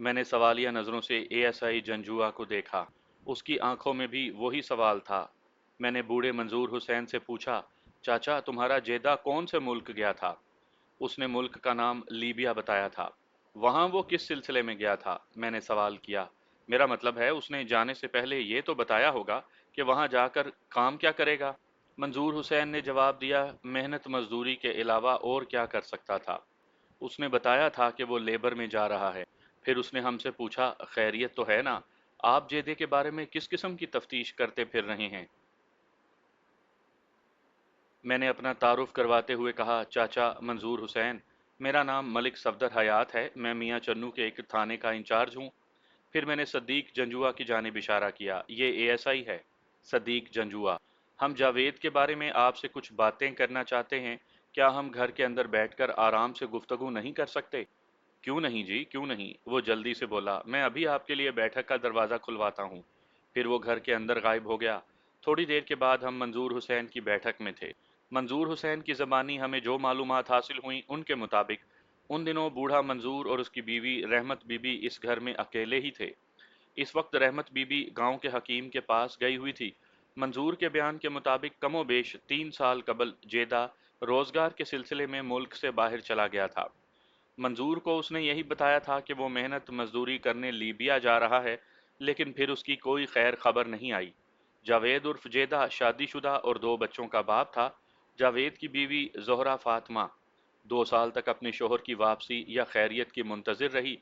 میں نے سوالیہ نظروں سے اے ایس آئی جنجوا کو دیکھا۔ اس کی آنکھوں میں بھی وہی سوال تھا۔ میں نے بوڑھے منظور حسین سے پوچھا، چاچا تمہارا جیدہ کون سے ملک گیا تھا؟ اس نے ملک کا نام لیبیا بتایا تھا۔ وہاں وہ کس سلسلے میں گیا تھا؟ میں نے سوال کیا۔ میرا مطلب ہے اس نے جانے سے پہلے یہ تو بتایا ہوگا کہ وہاں جا کر کام کیا کرے گا۔ منظور حسین نے جواب دیا، محنت مزدوری کے علاوہ اور کیا کر سکتا تھا؟ اس نے بتایا تھا کہ وہ لیبر میں جا رہا ہے۔ پھر اس نے ہم سے پوچھا، خیریت تو ہے نا؟ آپ جیدے کے بارے میں کس قسم کی تفتیش کرتے پھر رہے ہیں؟ میں نے اپنا تعارف کرواتے ہوئے کہا، چاچا منظور حسین، میرا نام ملک صفدر حیات ہے، میں میاں چنو کے ایک تھانے کا انچارج ہوں۔ پھر میں نے صدیق جنجوا کی جانب اشارہ کیا، یہ اے ایس آئی ہے۔ صدیق جنجوا، ہم جاوید کے بارے میں آپ سے کچھ باتیں کرنا چاہتے ہیں، کیا ہم گھر کے اندر بیٹھ کر آرام سے گفتگو نہیں کر سکتے؟ کیوں نہیں جی، کیوں نہیں، وہ جلدی سے بولا، میں ابھی آپ کے لیے بیٹھک کا دروازہ کھلواتا ہوں۔ پھر وہ گھر کے اندر غائب ہو گیا۔ تھوڑی دیر کے بعد ہم منظور حسین کی بیٹھک میں تھے۔ منظور حسین کی زبانی ہمیں جو معلومات حاصل ہوئیں ان کے مطابق ان دنوں بوڑھا منظور اور اس کی بیوی رحمت بی بی اس گھر میں اکیلے ہی تھے۔ اس وقت رحمت بی بی گاؤں کے حکیم کے پاس گئی ہوئی تھی۔ منظور کے بیان کے مطابق کم و بیش 3 سال قبل جیدہ روزگار کے سلسلے میں ملک سے باہر چلا گیا تھا۔ منظور کو اس نے یہی بتایا تھا کہ وہ محنت مزدوری کرنے لیبیا جا رہا ہے، لیکن پھر اس کی کوئی خیر خبر نہیں آئی۔ جاوید عرف جیدہ شادی شدہ اور 2 بچوں کا باپ تھا۔ جاوید کی بیوی زہرہ فاطمہ 2 سال تک اپنے شوہر کی واپسی یا خیریت کی منتظر رہی۔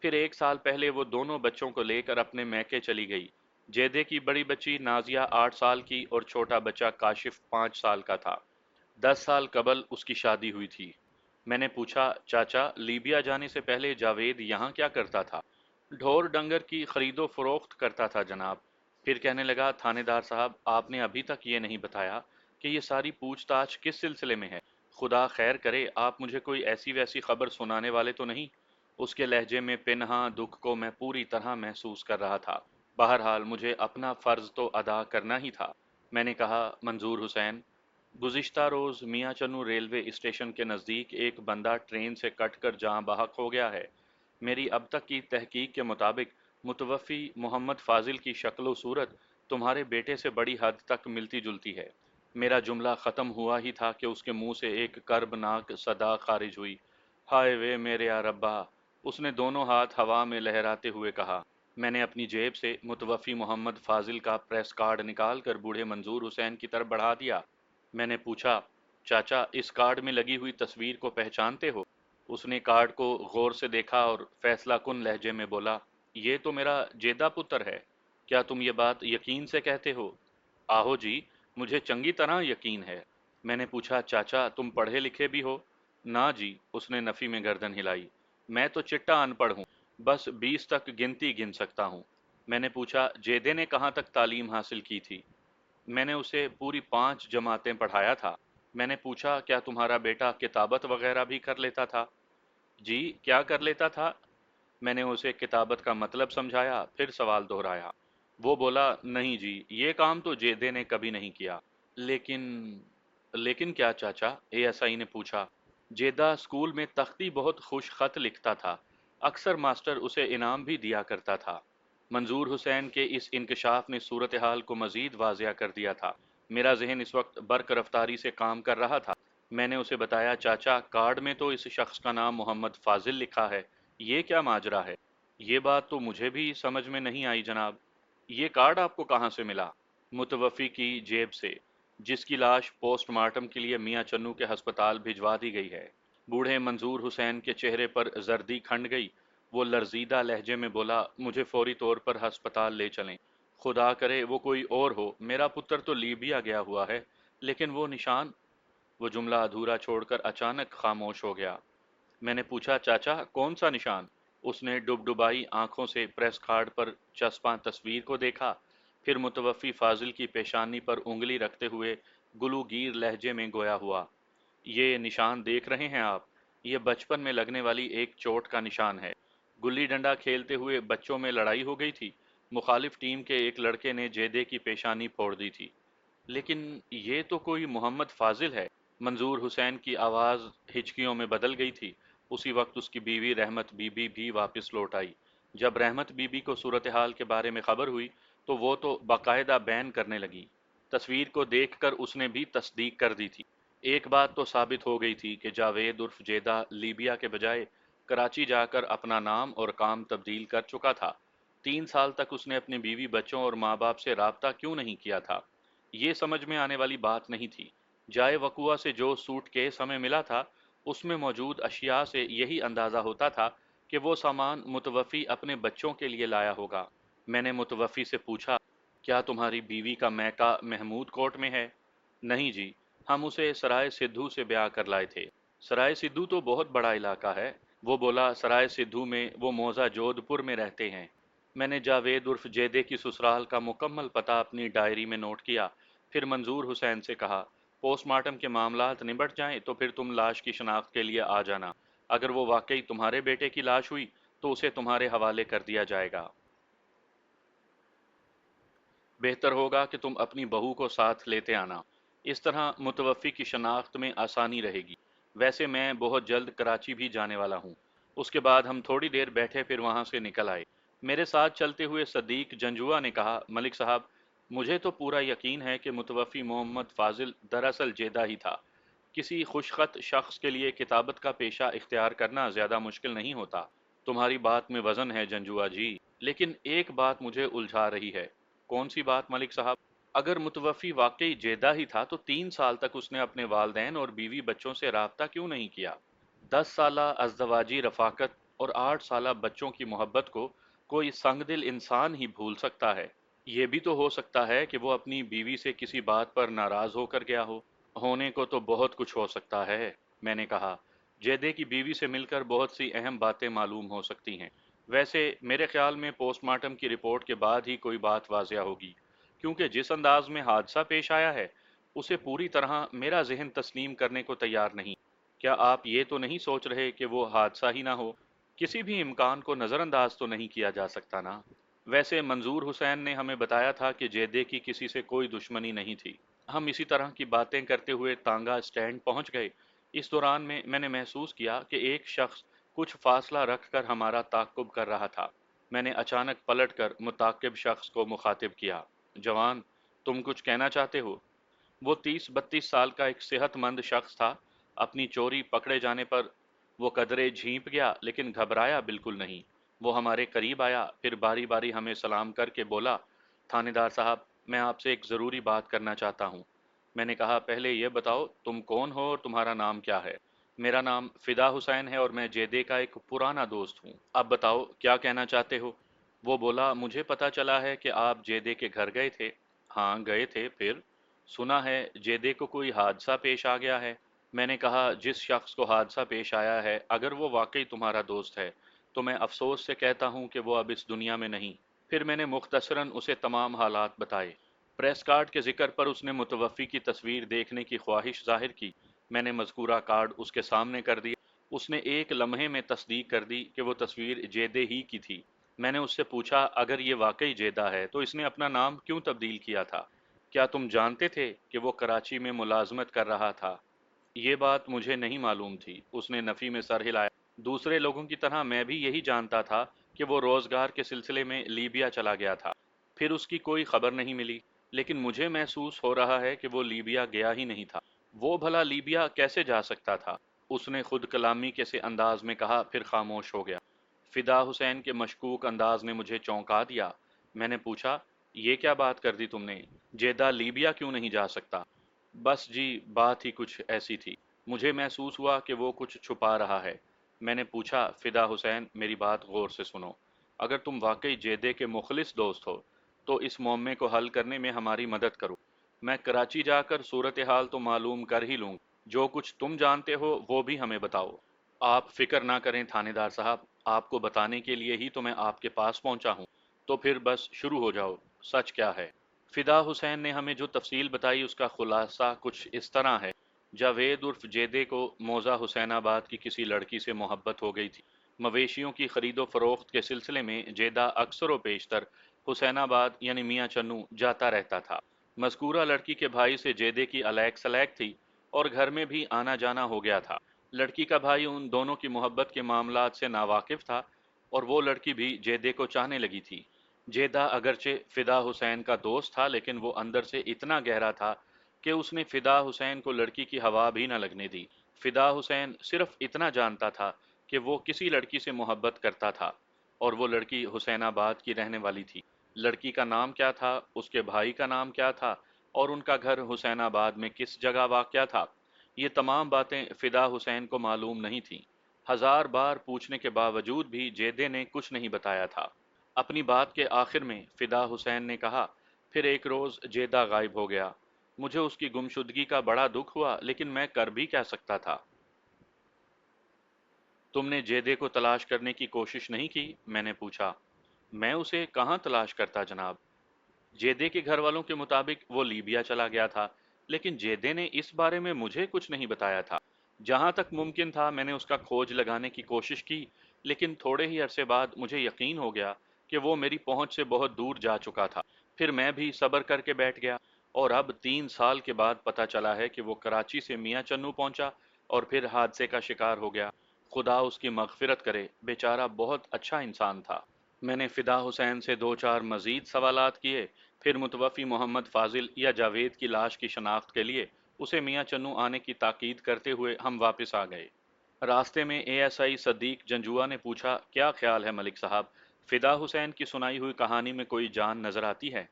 پھر 1 سال پہلے وہ دونوں بچوں کو لے کر اپنے میکے چلی گئی۔ جیدے کی بڑی بچی نازیہ 8 سال کی اور چھوٹا بچہ کاشف 5 سال کا تھا۔ 10 سال قبل اس کی شادی ہوئی تھی۔ میں نے پوچھا، چاچا لیبیا جانے سے پہلے جاوید یہاں کیا کرتا تھا؟ ڈھور ڈنگر کی خرید و فروخت کرتا تھا جناب۔ پھر کہنے لگا، تھانے دار صاحب آپ نے ابھی تک یہ نہیں بتایا کہ یہ ساری پوچھ تاچھ کس سلسلے میں ہے؟ خدا خیر کرے آپ مجھے کوئی ایسی ویسی خبر سنانے والے تو نہیں؟ اس کے لہجے میں پنہاں دکھ کو میں پوری طرح محسوس کر رہا تھا۔ بہرحال مجھے اپنا فرض تو ادا کرنا ہی تھا۔ میں نے کہا، منظور حسین، گزشتہ روز میاں چنو ریلوے اسٹیشن کے نزدیک ایک بندہ ٹرین سے کٹ کر جاں بحق ہو گیا ہے۔ میری اب تک کی تحقیق کے مطابق متوفی محمد فاضل کی شکل و صورت تمہارے بیٹے سے بڑی حد تک ملتی جلتی ہے۔ میرا جملہ ختم ہوا ہی تھا کہ اس کے منہ سے ایک کربناک صدا خارج ہوئی، ہائے وے میرے یا ربا! اس نے دونوں ہاتھ ہوا میں لہراتے ہوئے کہا۔ میں نے اپنی جیب سے متوفی محمد فاضل کا پریس کارڈ نکال کر بوڑھے منظور حسین کی طرف بڑھا دیا۔ میں نے پوچھا، چاچا اس کارڈ میں لگی ہوئی تصویر کو پہچانتے ہو؟ اس نے کارڈ کو غور سے دیکھا اور فیصلہ کن لہجے میں بولا، یہ تو میرا جیدہ پتر ہے۔ کیا تم یہ بات یقین سے کہتے ہو؟ آہو جی، مجھے چنگی طرح یقین ہے۔ میں نے پوچھا، چاچا تم پڑھے لکھے بھی ہو؟ نہ جی، اس نے نفی میں گردن ہلائی، میں تو چٹا ان پڑھ ہوں، بس 20 تک گنتی گن سکتا ہوں۔ میں نے پوچھا، جیدے نے کہاں تک تعلیم حاصل کی تھی؟ میں نے اسے پوری 5 جماعتیں پڑھایا تھا۔ میں نے پوچھا، کیا تمہارا بیٹا کتابت وغیرہ بھی کر لیتا تھا؟ جی، کیا کر لیتا تھا؟ میں نے اسے کتابت کا مطلب سمجھایا، پھر سوال دہرایا۔ وہ بولا، نہیں جی، یہ کام تو جیدے نے کبھی نہیں کیا۔ لیکن لیکن کیا چاچا؟ اے ایس آئی نے پوچھا۔ جیدہ اسکول میں تختی بہت خوش خط لکھتا تھا، اکثر ماسٹر اسے انعام بھی دیا کرتا تھا۔ منظور حسین کے اس انکشاف نے صورتحال کو مزید واضح کر دیا تھا۔ میرا ذہن اس وقت برق رفتاری سے کام کر رہا تھا۔ میں نے اسے بتایا، چاچا کارڈ میں تو اس شخص کا نام محمد فاضل لکھا ہے، یہ کیا ماجرا ہے؟ یہ بات تو مجھے بھی سمجھ میں نہیں آئی جناب۔ یہ کارڈ آپ کو کہاں سے ملا؟ متوفی کی جیب سے، جس کی لاش پوسٹ مارٹم کے لیے میاں چنو کے ہسپتال بھجوا دی گئی ہے۔ بوڑھے منظور حسین کے چہرے پر زردی کھنڈ گئی۔ وہ لرزیدہ لہجے میں بولا، مجھے فوری طور پر ہسپتال لے چلیں۔ خدا کرے وہ کوئی اور ہو، میرا پتر تو لیبیا گیا ہوا ہے، لیکن وہ نشان۔ وہ جملہ ادھورا چھوڑ کر اچانک خاموش ہو گیا۔ میں نے پوچھا، چاچا کون سا نشان؟ اس نے ڈبڈبائی آنکھوں سے پریس کارڈ پر چسپاں تصویر کو دیکھا، پھر متوفی فاضل کی پیشانی پر انگلی رکھتے ہوئے گلوگیر لہجے میں گویا ہوا، یہ نشان دیکھ رہے ہیں آپ؟ یہ بچپن میں لگنے والی ایک چوٹ کا نشان ہے۔ گلی ڈنڈا کھیلتے ہوئے بچوں میں لڑائی ہو گئی تھی، مخالف ٹیم کے ایک لڑکے نے جیدے کی پیشانی پھوڑ دی تھی۔ لیکن یہ تو کوئی محمد فاضل ہے۔ منظور حسین کی آواز ہچکیوں میں بدل گئی تھی۔ اسی وقت اس کی بیوی رحمت بی بی بھی واپس لوٹ آئی۔ جب رحمت بی بی کو صورتحال کے بارے میں خبر ہوئی تو وہ تو باقاعدہ بین کرنے لگی۔ تصویر کو دیکھ کر اس نے بھی تصدیق کر دی تھی۔ ایک بات تو ثابت ہو گئی تھی کہ جاوید عرف جیدہ لیبیا کے بجائے کراچی جا کر اپنا نام اور کام تبدیل کر چکا تھا۔ 3 سال تک اس نے اپنی بیوی بچوں اور ماں باپ سے رابطہ کیوں نہیں کیا تھا؟ یہ سمجھ میں آنے والی بات نہیں تھی۔ جائے وقوعہ سے جو سوٹ کیس ہمیں ملا تھا اس میں موجود اشیاء سے یہی اندازہ ہوتا تھا کہ وہ سامان متوفی اپنے بچوں کے لیے لایا ہوگا۔ میں نے متوفی سے پوچھا، کیا تمہاری بیوی کا میکہ محمود کوٹ میں ہے؟ نہیں جی، ہم اسے سرائے سدھو سے بیاہ کر لائے تھے۔ سرائے سدھو تو بہت بڑا علاقہ ہے۔ وہ بولا، سرائے سدھو میں وہ موزہ جودھ پور میں رہتے ہیں۔ میں نے جاوید عرف جیدے کی سسرال کا مکمل پتہ اپنی ڈائری میں نوٹ کیا، پھر منظور حسین سے کہا، پوسٹ مارٹم کے معاملات نبٹ جائیں تو پھر تم لاش کی شناخت کے لیے آ جانا۔ اگر وہ واقعی تمہارے بیٹے کی لاش ہوئی تو اسے تمہارے حوالے کر دیا جائے گا۔ بہتر ہوگا کہ تم اپنی بہو کو ساتھ لیتے آنا، اس طرح متوفی کی شناخت میں آسانی رہے گی۔ ویسے میں بہت جلد کراچی بھی جانے والا ہوں۔ اس کے بعد ہم تھوڑی دیر بیٹھے پھر وہاں سے نکل آئے۔ میرے ساتھ چلتے ہوئے صدیق جنجوا نے کہا، ملک صاحب، مجھے تو پورا یقین ہے کہ متوفی محمد فاضل دراصل جیدہ ہی تھا۔ کسی خوشخط شخص کے لیے کتابت کا پیشہ اختیار کرنا زیادہ مشکل نہیں ہوتا۔ تمہاری بات میں وزن ہے جنجوا جی، لیکن ایک بات مجھے الجھا رہی ہے۔ کون سی بات ملک صاحب؟ اگر متوفی واقعی جیدہ ہی تھا تو 3 سال تک اس نے اپنے والدین اور بیوی بچوں سے رابطہ کیوں نہیں کیا؟ 10 سالہ ازدواجی رفاقت اور 8 سالہ بچوں کی محبت کو کوئی سنگ دل انسان ہی بھول سکتا ہے۔ یہ بھی تو ہو سکتا ہے کہ وہ اپنی بیوی سے کسی بات پر ناراض ہو کر گیا ہو۔ ہونے کو تو بہت کچھ ہو سکتا ہے، میں نے کہا۔ جیدے کی بیوی سے مل کر بہت سی اہم باتیں معلوم ہو سکتی ہیں۔ ویسے میرے خیال میں پوسٹ مارٹم کی رپورٹ کے بعد ہی کوئی بات واضح ہوگی، کیونکہ جس انداز میں حادثہ پیش آیا ہے اسے پوری طرح میرا ذہن تسلیم کرنے کو تیار نہیں۔ کیا آپ یہ تو نہیں سوچ رہے کہ وہ حادثہ ہی نہ ہو؟ کسی بھی امکان کو نظر انداز تو نہیں کیا جا سکتا نا۔ ویسے منظور حسین نے ہمیں بتایا تھا کہ جیدے کی کسی سے کوئی دشمنی نہیں تھی۔ ہم اسی طرح کی باتیں کرتے ہوئے تانگا اسٹینڈ پہنچ گئے۔ اس دوران میں نے محسوس کیا کہ ایک شخص کچھ فاصلہ رکھ کر ہمارا تعاقب کر رہا تھا۔ میں نے اچانک پلٹ کر متعاقب شخص کو مخاطب کیا، جوان، تم کچھ کہنا چاہتے ہو؟ وہ 30-32 سال کا ایک صحت مند شخص تھا۔ اپنی چوری پکڑے جانے پر وہ قدرے جھینپ گیا لیکن گھبرایا بالکل نہیں۔ وہ ہمارے قریب آیا، پھر باری باری ہمیں سلام کر کے بولا، تھانے دار صاحب، میں آپ سے ایک ضروری بات کرنا چاہتا ہوں۔ میں نے کہا، پہلے یہ بتاؤ تم کون ہو اور تمہارا نام کیا ہے؟ میرا نام فدا حسین ہے اور میں جیدے کا ایک پرانا دوست ہوں۔ اب بتاؤ کیا کہنا چاہتے ہو؟ وہ بولا، مجھے پتا چلا ہے کہ آپ جیدے کے گھر گئے تھے۔ ہاں گئے تھے، پھر؟ سنا ہے جیدے کو کوئی حادثہ پیش آ گیا ہے۔ میں نے کہا، جس شخص کو حادثہ پیش آیا ہے اگر وہ واقعی تمہارا دوست ہے تو میں افسوس سے کہتا ہوں کہ وہ اب اس دنیا میں نہیں۔ پھر میں نے مختصراً اسے تمام حالات بتائے۔ پریس کارڈ کے ذکر پر اس نے متوفی کی تصویر دیکھنے کی خواہش ظاہر کی۔ میں نے مذکورہ کارڈ اس کے سامنے کر دیا۔ اس نے ایک لمحے میں تصدیق کر دی کہ وہ تصویر جیدے ہی کی تھی۔ میں نے اس سے پوچھا، اگر یہ واقعی جیدہ ہے تو اس نے اپنا نام کیوں تبدیل کیا تھا؟ کیا تم جانتے تھے کہ وہ کراچی میں ملازمت کر رہا تھا؟ یہ بات مجھے نہیں معلوم تھی، اس نے نفی میں سر ہلایا۔ دوسرے لوگوں کی طرح میں بھی یہی جانتا تھا کہ وہ روزگار کے سلسلے میں لیبیا چلا گیا تھا، پھر اس کی کوئی خبر نہیں ملی، لیکن مجھے محسوس ہو رہا ہے کہ وہ لیبیا گیا ہی نہیں تھا۔ وہ بھلا لیبیا کیسے جا سکتا تھا؟ اس نے خود کلامی کے سے انداز میں کہا، پھر خاموش ہو گیا۔ فدا حسین کے مشکوک انداز نے مجھے چونکا دیا۔ میں نے پوچھا، یہ کیا بات کر دی تم نے؟ جیدہ لیبیا کیوں نہیں جا سکتا؟ بس جی، بات ہی کچھ ایسی تھی۔ مجھے محسوس ہوا کہ وہ کچھ چھپا رہا ہے۔ میں نے پوچھا، فدا حسین، میری بات غور سے سنو۔ اگر تم واقعی جیدے کے مخلص دوست ہو تو اس معمے کو حل کرنے میں ہماری مدد کرو۔ میں کراچی جا کر صورتحال تو معلوم کر ہی لوں، جو کچھ تم جانتے ہو وہ بھی ہمیں بتاؤ۔ آپ فکر نہ کریں تھانے دار صاحب، آپ کو بتانے کے لیے ہی تو میں آپ کے پاس پہنچا ہوں۔ تو پھر بس شروع ہو جاؤ، سچ کیا ہے؟ فدا حسین نے ہمیں جو تفصیل بتائی اس کا خلاصہ کچھ اس طرح ہے۔ جاوید عرف جیدے کو موزہ حسین آباد کی کسی لڑکی سے محبت ہو گئی تھی۔ مویشیوں کی خرید و فروخت کے سلسلے میں جیدہ اکثر و بیشتر حسین آباد یعنی میاں چنو جاتا رہتا تھا۔ مذکورہ لڑکی کے بھائی سے جیدے کی الیک سلیک تھی اور گھر میں بھی آنا جانا ہو گیا تھا۔ لڑکی کا بھائی ان دونوں کی محبت کے معاملات سے ناواقف تھا، اور وہ لڑکی بھی جیدے کو چاہنے لگی تھی۔ جیدہ اگرچہ فدا حسین کا دوست تھا، لیکن وہ اندر سے اتنا گہرا تھا کہ اس نے فدا حسین کو لڑکی کی ہوا بھی نہ لگنے دی۔ فدا حسین صرف اتنا جانتا تھا کہ وہ کسی لڑکی سے محبت کرتا تھا، اور وہ لڑکی حسین آباد کی رہنے والی تھی۔ لڑکی کا نام کیا تھا، اس کے بھائی کا نام کیا تھا، اور ان کا گھر حسین آباد میں کس جگہ واقع تھا، یہ تمام باتیں فدا حسین کو معلوم نہیں تھیں۔ ہزار بار پوچھنے کے باوجود بھی جیدے نے کچھ نہیں بتایا تھا۔ اپنی بات کے آخر میں فدا حسین نے کہا، پھر ایک روز جیدہ غائب ہو گیا۔ مجھے اس کی گمشدگی کا بڑا دکھ ہوا، لیکن میں کر بھی کیا سکتا تھا؟ تم نے جیدے کو تلاش کرنے کی کوشش نہیں کی؟ میں نے پوچھا۔ میں اسے کہاں تلاش کرتا جناب؟ جیدے کے گھر والوں کے مطابق وہ لیبیا چلا گیا تھا، لیکن جیدے نے اس بارے میں مجھے کچھ نہیں بتایا تھا۔ جہاں تک ممکن تھا میں نے اس کا کھوج لگانے کی کوشش کی، لیکن تھوڑے ہی عرصے بعد مجھے یقین ہو گیا کہ وہ میری پہنچ سے بہت دور جا چکا تھا۔ پھر میں بھی صبر کر کے بیٹھ گیا، اور اب 3 سال کے بعد پتہ چلا ہے کہ وہ کراچی سے میاں چنو پہنچا اور پھر حادثے کا شکار ہو گیا۔ خدا اس کی مغفرت کرے، بیچارہ بہت اچھا انسان تھا۔ میں نے فدا حسین سے 2 4 مزید سوالات کیے، پھر متوفی محمد فاضل یا جاوید کی لاش کی شناخت کے لیے اسے میاں چنو آنے کی تاکید کرتے ہوئے ہم واپس آ گئے۔ راستے میں اے ایس آئی صدیق جنجوا نے پوچھا، کیا خیال ہے ملک صاحب، فدا حسین کی سنائی ہوئی کہانی میں کوئی جان نظر آتی ہے؟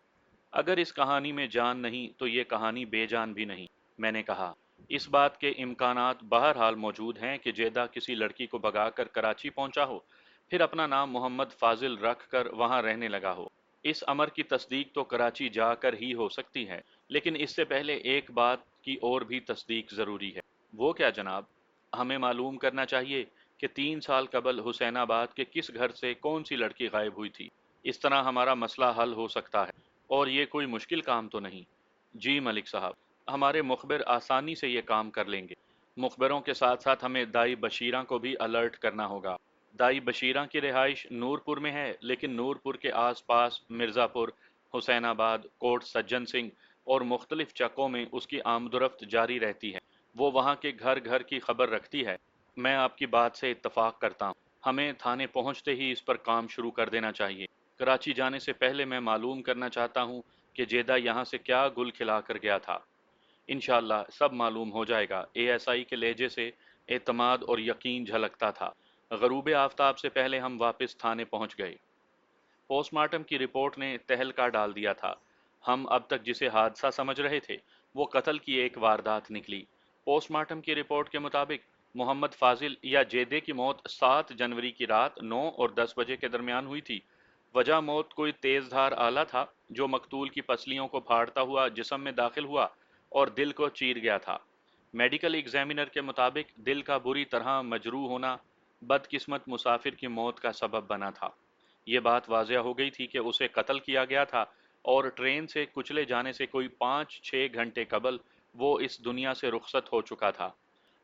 اگر اس کہانی میں جان نہیں تو یہ کہانی بے جان بھی نہیں، میں نے کہا۔ اس بات کے امکانات بہرحال موجود ہیں کہ جیدہ کسی لڑکی کو بھگا کر کراچی پہنچا ہو، پھر اپنا نام محمد فاضل رکھ کر وہاں رہنے لگا ہو۔ اس امر کی تصدیق تو کراچی جا کر ہی ہو سکتی ہے، لیکن اس سے پہلے ایک بات کی اور بھی تصدیق ضروری ہے۔ وہ کیا جناب؟ ہمیں معلوم کرنا چاہیے کہ 3 سال قبل حسین آباد کے کس گھر سے کون سی لڑکی غائب ہوئی تھی۔ اس طرح ہمارا مسئلہ حل ہو سکتا ہے، اور یہ کوئی مشکل کام تو نہیں۔ جی ملک صاحب، ہمارے مخبر آسانی سے یہ کام کر لیں گے۔ مخبروں کے ساتھ ساتھ ہمیں دائی بشیراں کو بھی الرٹ کرنا ہوگا۔ دائی بشیراں کی رہائش نورپور میں ہے، لیکن نورپور کے آس پاس مرزا پور، حسین آباد، کوٹ سجن سنگھ اور مختلف چکوں میں اس کی آمد و رفت جاری رہتی ہے۔ وہ وہاں کے گھر گھر کی خبر رکھتی ہے۔ میں آپ کی بات سے اتفاق کرتا ہوں۔ ہمیں تھانے پہنچتے ہی اس پر کام شروع کر دینا چاہیے۔ کراچی جانے سے پہلے میں معلوم کرنا چاہتا ہوں کہ جیدہ یہاں سے کیا گل کھلا کر گیا تھا۔ انشاءاللہ سب معلوم ہو جائے گا۔ اے ایس آئی کے لہجے سے اعتماد اور یقین جھلکتا تھا۔ غروب آفتاب سے پہلے ہم واپس تھانے پہنچ گئے۔ پوسٹ مارٹم کی رپورٹ نے تہلکہ ڈال دیا تھا۔ ہم اب تک جسے حادثہ سمجھ رہے تھے، وہ قتل کی ایک واردات نکلی۔ پوسٹ مارٹم کی رپورٹ کے مطابق محمد فاضل یا جیدے کی موت 7 جنوری کی رات 9 اور 10 بجے کے درمیان ہوئی تھی۔ وجہ موت کوئی تیز دھار آلہ تھا جو مقتول کی پسلیوں کو پھاڑتا ہوا جسم میں داخل ہوا اور دل کو چیر گیا تھا۔ میڈیکل ایگزامینر کے مطابق دل کا بری طرح مجروح ہونا بدقسمت مسافر کی موت کا سبب بنا تھا۔ یہ بات واضح ہو گئی تھی کہ اسے قتل کیا گیا تھا، اور ٹرین سے کچلے جانے سے کوئی 5 6 گھنٹے قبل وہ اس دنیا سے رخصت ہو چکا تھا۔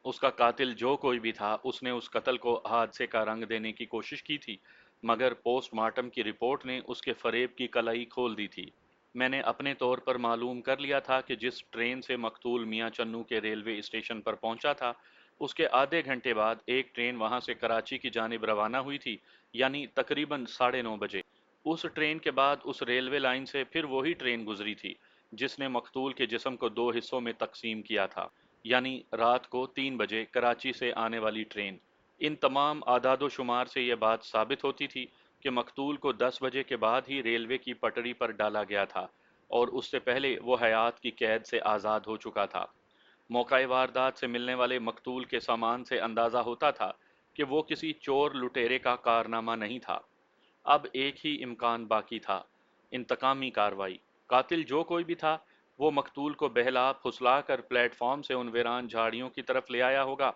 اس کا قاتل جو کوئی بھی تھا، اس نے اس قتل کو حادثے کا رنگ دینے کی کوشش کی تھی، مگر پوسٹ مارٹم کی رپورٹ نے اس کے فریب کی کلائی کھول دی تھی۔ میں نے اپنے طور پر معلوم کر لیا تھا کہ جس ٹرین سے مقتول میاں چنو کے ریلوے اسٹیشن پر پہنچا تھا، اس کے آدھے گھنٹے بعد ایک ٹرین وہاں سے کراچی کی جانب روانہ ہوئی تھی، یعنی تقریباً 9:30 بجے۔ اس ٹرین کے بعد اس ریلوے لائن سے پھر وہی ٹرین گزری تھی جس نے مقتول کے جسم کو 2 حصوں میں تقسیم کیا تھا، یعنی رات کو 3 بجے کراچی سے آنے والی ٹرین۔ ان تمام اعداد و شمار سے یہ بات ثابت ہوتی تھی کہ مقتول کو 10 بجے کے بعد ہی ریلوے کی پٹڑی پر ڈالا گیا تھا، اور اس سے پہلے وہ حیات کی قید سے آزاد ہو چکا تھا۔ موقع واردات سے ملنے والے مقتول کے سامان سے اندازہ ہوتا تھا کہ وہ کسی چور لٹیرے کا کارنامہ نہیں تھا۔ اب ایک ہی امکان باقی تھا، انتقامی کارروائی۔ قاتل جو کوئی بھی تھا، وہ مقتول کو بہلا پھسلا کر پلیٹ فارم سے ان ویران جھاڑیوں کی طرف لے آیا ہوگا،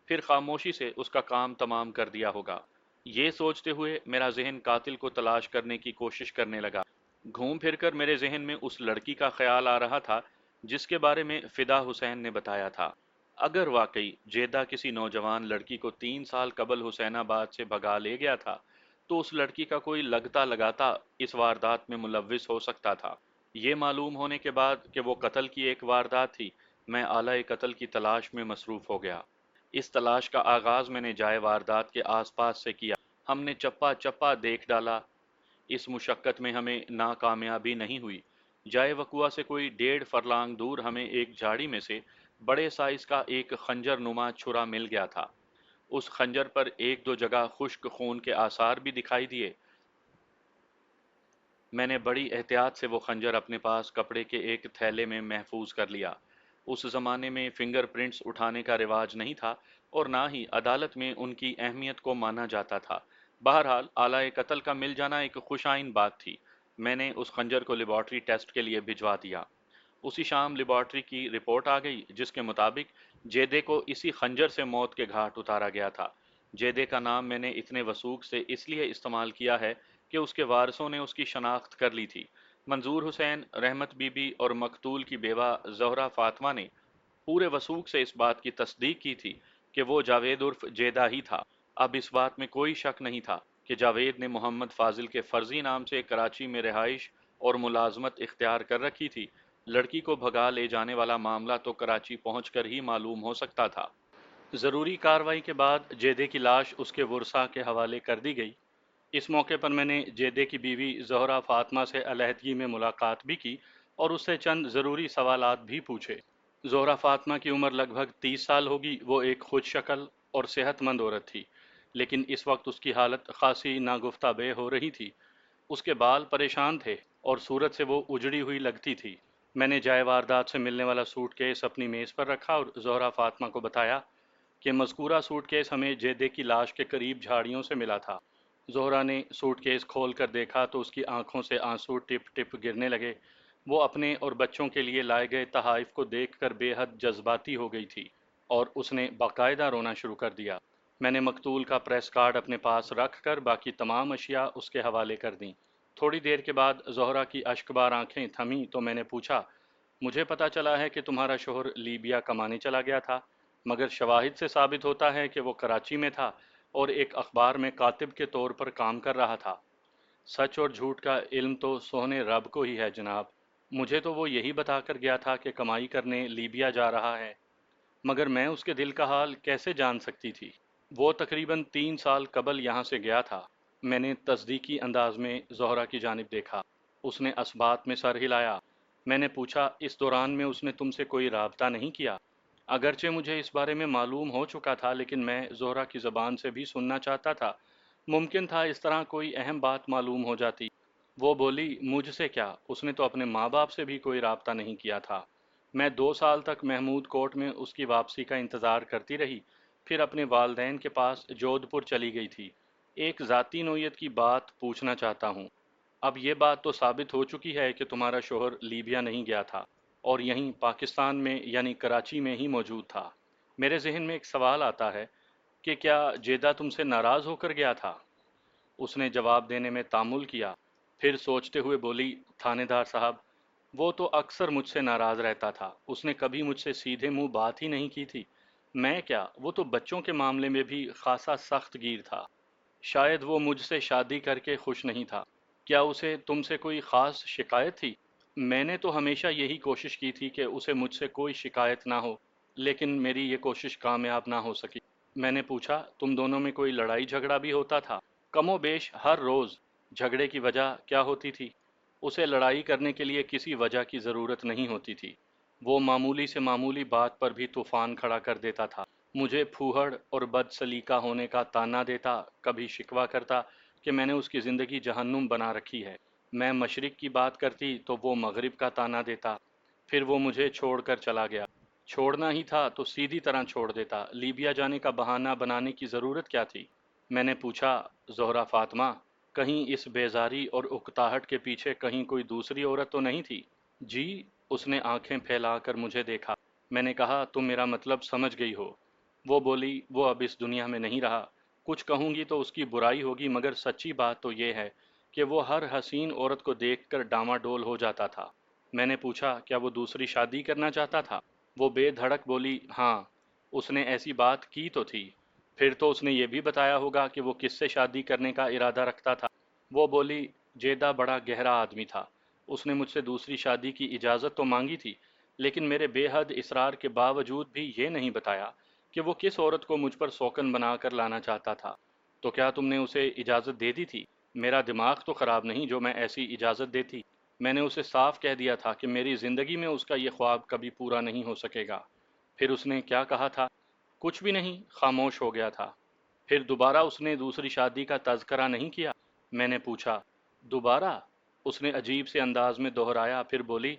پھر خاموشی سے اس کا کام تمام کر دیا ہوگا۔ یہ سوچتے ہوئے میرا ذہن قاتل کو تلاش کرنے کی کوشش کرنے لگا۔ گھوم پھر کر میرے ذہن میں اس لڑکی کا خیال آ رہا تھا جس کے بارے میں فدا حسین نے بتایا تھا۔ اگر واقعی جیدہ کسی نوجوان لڑکی کو 3 سال قبل حسین آباد سے بھگا لے گیا تھا، تو اس لڑکی کا کوئی لگتا لگاتا اس واردات میں ملوث ہو سکتا تھا۔ یہ معلوم ہونے کے بعد کہ وہ قتل کی ایک واردات تھی، میں آلہ قتل کی تلاش میں مصروف ہو گیا۔ اس تلاش کا آغاز میں نے جائے واردات کے آس پاس سے کیا۔ ہم نے چپا چپا دیکھ ڈالا، اس مشقت میں ہمیں ناکامیابی نہیں ہوئی۔ جائے وقوع سے کوئی 1.5 فرلانگ دور ہمیں ایک جھاڑی میں سے بڑے سائز کا ایک خنجر نما چھرا مل گیا تھا۔ اس خنجر پر ایک دو جگہ خشک خون کے آثار بھی دکھائی دیے۔ میں نے بڑی احتیاط سے وہ خنجر اپنے پاس کپڑے کے ایک تھیلے میں محفوظ کر لیا۔ اس زمانے میں فنگر پرنٹس اٹھانے کا رواج نہیں تھا اور نہ ہی عدالت میں ان کی اہمیت کو مانا جاتا تھا۔ بہرحال آلہ قتل کا مل جانا ایک خوش آئند بات تھی۔ میں نے اس خنجر کو لیبارٹری ٹیسٹ کے لیے بھجوا دیا۔ اسی شام لیبارٹری کی رپورٹ آ گئی جس کے مطابق جیدے کو اسی خنجر سے موت کے گھاٹ اتارا گیا تھا۔ جیدے کا نام میں نے اتنے وثوق سے اس لیے استعمال کیا ہے کہ اس کے وارثوں نے اس کی شناخت کر لی تھی۔ منظور حسین، رحمت بی بی اور مقتول کی بیوہ زہرہ فاطمہ نے پورے وثوق سے اس بات کی تصدیق کی تھی کہ وہ جاوید عرف جیدہ ہی تھا۔ اب اس بات میں کوئی شک نہیں تھا کہ جاوید نے محمد فاضل کے فرضی نام سے کراچی میں رہائش اور ملازمت اختیار کر رکھی تھی۔ لڑکی کو بھگا لے جانے والا معاملہ تو کراچی پہنچ کر ہی معلوم ہو سکتا تھا۔ ضروری کارروائی کے بعد جیدے کی لاش اس کے ورثاء کے حوالے کر دی گئی۔ اس موقع پر میں نے جیدے کی بیوی زہرہ فاطمہ سے علیحدگی میں ملاقات بھی کی اور اس سے چند ضروری سوالات بھی پوچھے۔ زہرہ فاطمہ کی عمر لگ بھگ 30 سال ہوگی۔ وہ ایک خود شکل اور صحت مند عورت تھی، لیکن اس وقت اس کی حالت خاصی ناگفتہ بے ہو رہی تھی۔ اس کے بال پریشان تھے اور صورت سے وہ اجڑی ہوئی لگتی تھی۔ میں نے جائے واردات سے ملنے والا سوٹ کیس اپنی میز پر رکھا اور زہرہ فاطمہ کو بتایا کہ مذکورہ سوٹ کیس ہمیں جیدے کی لاش کے قریب جھاڑیوں سے ملا تھا۔ زہرہ نے سوٹ کیس کھول کر دیکھا تو اس کی آنکھوں سے آنسو ٹپ ٹپ گرنے لگے۔ وہ اپنے اور بچوں کے لیے لائے گئے تحائف کو دیکھ کر بے حد جذباتی ہو گئی تھی اور اس نے باقاعدہ رونا شروع کر دیا۔ میں نے مقتول کا پریس کارڈ اپنے پاس رکھ کر باقی تمام اشیاء اس کے حوالے کر دیں۔ تھوڑی دیر کے بعد زہرہ کی اشکبار آنکھیں تھمیں تو میں نے پوچھا، مجھے پتا چلا ہے کہ تمہارا شوہر لیبیا کمانے چلا گیا تھا، مگر شواہد سے ثابت ہوتا ہے کہ وہ کراچی میں تھا اور ایک اخبار میں کاتب کے طور پر کام کر رہا تھا۔ سچ اور جھوٹ کا علم تو سوہنے رب کو ہی ہے جناب۔ مجھے تو وہ یہی بتا کر گیا تھا کہ کمائی کرنے لیبیا جا رہا ہے، مگر میں اس کے دل کا حال کیسے جان سکتی تھی؟ وہ تقریباً 3 سال قبل یہاں سے گیا تھا۔ میں نے تصدیقی انداز میں زہرہ کی جانب دیکھا۔ اس نے اثبات میں سر ہلایا۔ میں نے پوچھا، اس دوران میں اس نے تم سے کوئی رابطہ نہیں کیا؟ اگرچہ مجھے اس بارے میں معلوم ہو چکا تھا، لیکن میں زہرہ کی زبان سے بھی سننا چاہتا تھا۔ ممکن تھا اس طرح کوئی اہم بات معلوم ہو جاتی۔ وہ بولی، مجھ سے کیا، اس نے تو اپنے ماں باپ سے بھی کوئی رابطہ نہیں کیا تھا۔ میں 2 سال تک محمود کوٹ میں اس کی واپسی کا انتظار کرتی رہی، پھر اپنے والدین کے پاس جودھ پور چلی گئی تھی۔ ایک ذاتی نوعیت کی بات پوچھنا چاہتا ہوں۔ اب یہ بات تو ثابت ہو چکی ہے کہ تمہارا شوہر لیبیا نہیں گیا تھا اور یہیں پاکستان میں یعنی کراچی میں ہی موجود تھا۔ میرے ذہن میں ایک سوال آتا ہے کہ کیا جیدہ تم سے ناراض ہو کر گیا تھا؟ اس نے جواب دینے میں تامل کیا، پھر سوچتے ہوئے بولی، تھانے دار صاحب، وہ تو اکثر مجھ سے ناراض رہتا تھا۔ اس نے کبھی مجھ سے سیدھے منہ بات ہی نہیں کی تھی۔ میں کیا، وہ تو بچوں کے معاملے میں بھی خاصا سخت گیر تھا۔ شاید وہ مجھ سے شادی کر کے خوش نہیں تھا۔ کیا اسے تم سے کوئی خاص شکایت تھی؟ میں نے تو ہمیشہ یہی کوشش کی تھی کہ اسے مجھ سے کوئی شکایت نہ ہو، لیکن میری یہ کوشش کامیاب نہ ہو سکی۔ میں نے پوچھا، تم دونوں میں کوئی لڑائی جھگڑا بھی ہوتا تھا؟ کم و بیش ہر روز۔ جھگڑے کی وجہ کیا ہوتی تھی؟ اسے لڑائی کرنے کے لیے کسی وجہ کی ضرورت نہیں ہوتی تھی۔ وہ معمولی سے معمولی بات پر بھی طوفان کھڑا کر دیتا تھا۔ مجھے پھوہڑ اور بد سلیقہ ہونے کا طعنہ دیتا، کبھی شکوہ کرتا کہ میں نے اس کی زندگی جہنم بنا رکھی ہے۔ میں مشرق کی بات کرتی تو وہ مغرب کا طعنہ دیتا۔ پھر وہ مجھے چھوڑ کر چلا گیا۔ چھوڑنا ہی تھا تو سیدھی طرح چھوڑ دیتا۔ لیبیا جانے کا بہانہ بنانے کی ضرورت کیا تھی؟ میں نے پوچھا، زہرہ فاطمہ، کہیں اس بیزاری اور اکتاہٹ کے پیچھے کہیں کوئی دوسری عورت تو نہیں تھی؟ جی، اس نے آنکھیں پھیلا کر مجھے دیکھا۔ میں نے کہا، تم میرا مطلب سمجھ گئی ہو۔ وہ بولی، وہ اب اس دنیا میں نہیں رہا۔ کچھ کہوں گی تو اس کی برائی ہوگی، مگر سچی بات تو یہ ہے کہ وہ ہر حسین عورت کو دیکھ کر ڈاما-ڈول ہو جاتا تھا۔ میں نے پوچھا، کیا وہ دوسری شادی کرنا چاہتا تھا؟ وہ بے دھڑک بولی، ہاں، اس نے ایسی بات کی تو تھی۔ پھر تو اس نے یہ بھی بتایا ہوگا کہ وہ کس سے شادی کرنے کا ارادہ رکھتا تھا؟ وہ بولی، جیدہ بڑا گہرا آدمی تھا۔ اس نے مجھ سے دوسری شادی کی اجازت تو مانگی تھی، لیکن میرے بے حد اصرار کے باوجود بھی یہ نہیں بتایا کہ وہ کس عورت کو مجھ پر سوکن بنا کر لانا چاہتا تھا۔ تو کیا تم نے اسے اجازت دے دی تھی؟ میرا دماغ تو خراب نہیں جو میں ایسی اجازت دیتی۔ میں نے اسے صاف کہہ دیا تھا کہ میری زندگی میں اس کا یہ خواب کبھی پورا نہیں ہو سکے گا۔ پھر اس نے کیا کہا تھا؟ کچھ بھی نہیں، خاموش ہو گیا تھا۔ پھر دوبارہ اس نے دوسری شادی کا تذکرہ نہیں کیا؟ میں نے پوچھا۔ دوبارہ؟ اس نے عجیب سے انداز میں دہرایا، پھر بولی،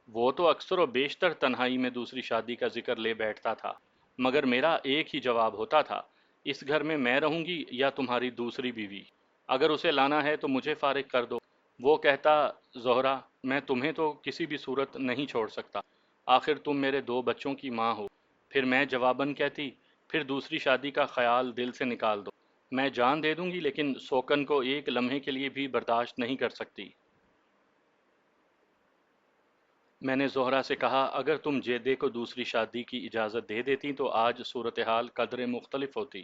وہ تو اکثر و بیشتر تنہائی میں دوسری شادی کا ذکر لے بیٹھتا تھا، مگر میرا ایک ہی جواب ہوتا تھا، اس گھر میں رہوں گی یا تمہاری دوسری بیوی؟ اگر اسے لانا ہے تو مجھے فارغ کر دو۔ وہ کہتا، زہرا، میں تمہیں تو کسی بھی صورت نہیں چھوڑ سکتا، آخر تم میرے دو بچوں کی ماں ہو۔ پھر میں جواباً کہتی، پھر دوسری شادی کا خیال دل سے نکال دو۔ میں جان دے دوں گی لیکن سوکن کو ایک لمحے کے لیے بھی برداشت نہیں کر سکتی۔ میں نے زہرا سے کہا، اگر تم جیدے کو دوسری شادی کی اجازت دے دیتی تو آج صورتحال قدرے مختلف ہوتی۔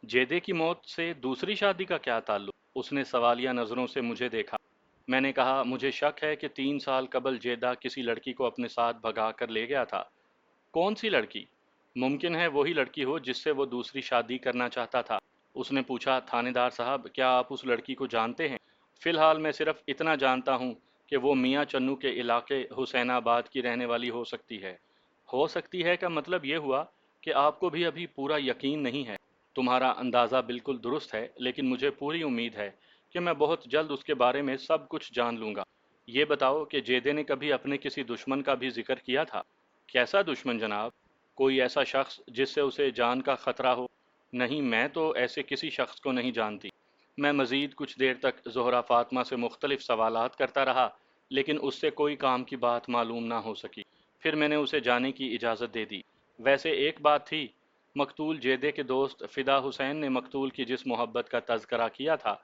جیدے کی موت سے دوسری شادی کا کیا تعلق؟ اس نے سوالیہ نظروں سے مجھے دیکھا۔ میں نے کہا، مجھے شک ہے کہ 3 سال قبل جیدہ کسی لڑکی کو اپنے ساتھ بھگا کر لے گیا تھا۔ کون سی لڑکی؟ ممکن ہے وہی لڑکی ہو جس سے وہ دوسری شادی کرنا چاہتا تھا۔ اس نے پوچھا، تھانے دار صاحب، کیا آپ اس لڑکی کو جانتے ہیں؟ فی الحال میں صرف اتنا جانتا ہوں کہ وہ میاں چنو کے علاقے حسین آباد کی رہنے والی ہو سکتی ہے۔ ہو سکتی ہے کا مطلب یہ ہوا کہ آپ کو بھی ابھی پورا یقین نہیں ہے۔ تمہارا اندازہ بالکل درست ہے، لیکن مجھے پوری امید ہے کہ میں بہت جلد اس کے بارے میں سب کچھ جان لوں گا۔ یہ بتاؤ کہ جیدے نے کبھی اپنے کسی دشمن کا بھی ذکر کیا تھا؟ کیسا دشمن جناب؟ کوئی ایسا شخص جس سے اسے جان کا خطرہ ہو؟ نہیں، میں تو ایسے کسی شخص کو نہیں جانتی۔ میں مزید کچھ دیر تک زہرا فاطمہ سے مختلف سوالات کرتا رہا، لیکن اس سے کوئی کام کی بات معلوم نہ ہو سکی۔ پھر میں نے اسے جانے کی اجازت دے دی۔ ویسے ایک بات تھی، مقتول جیدے کے دوست فدا حسین نے مقتول کی جس محبت کا تذکرہ کیا تھا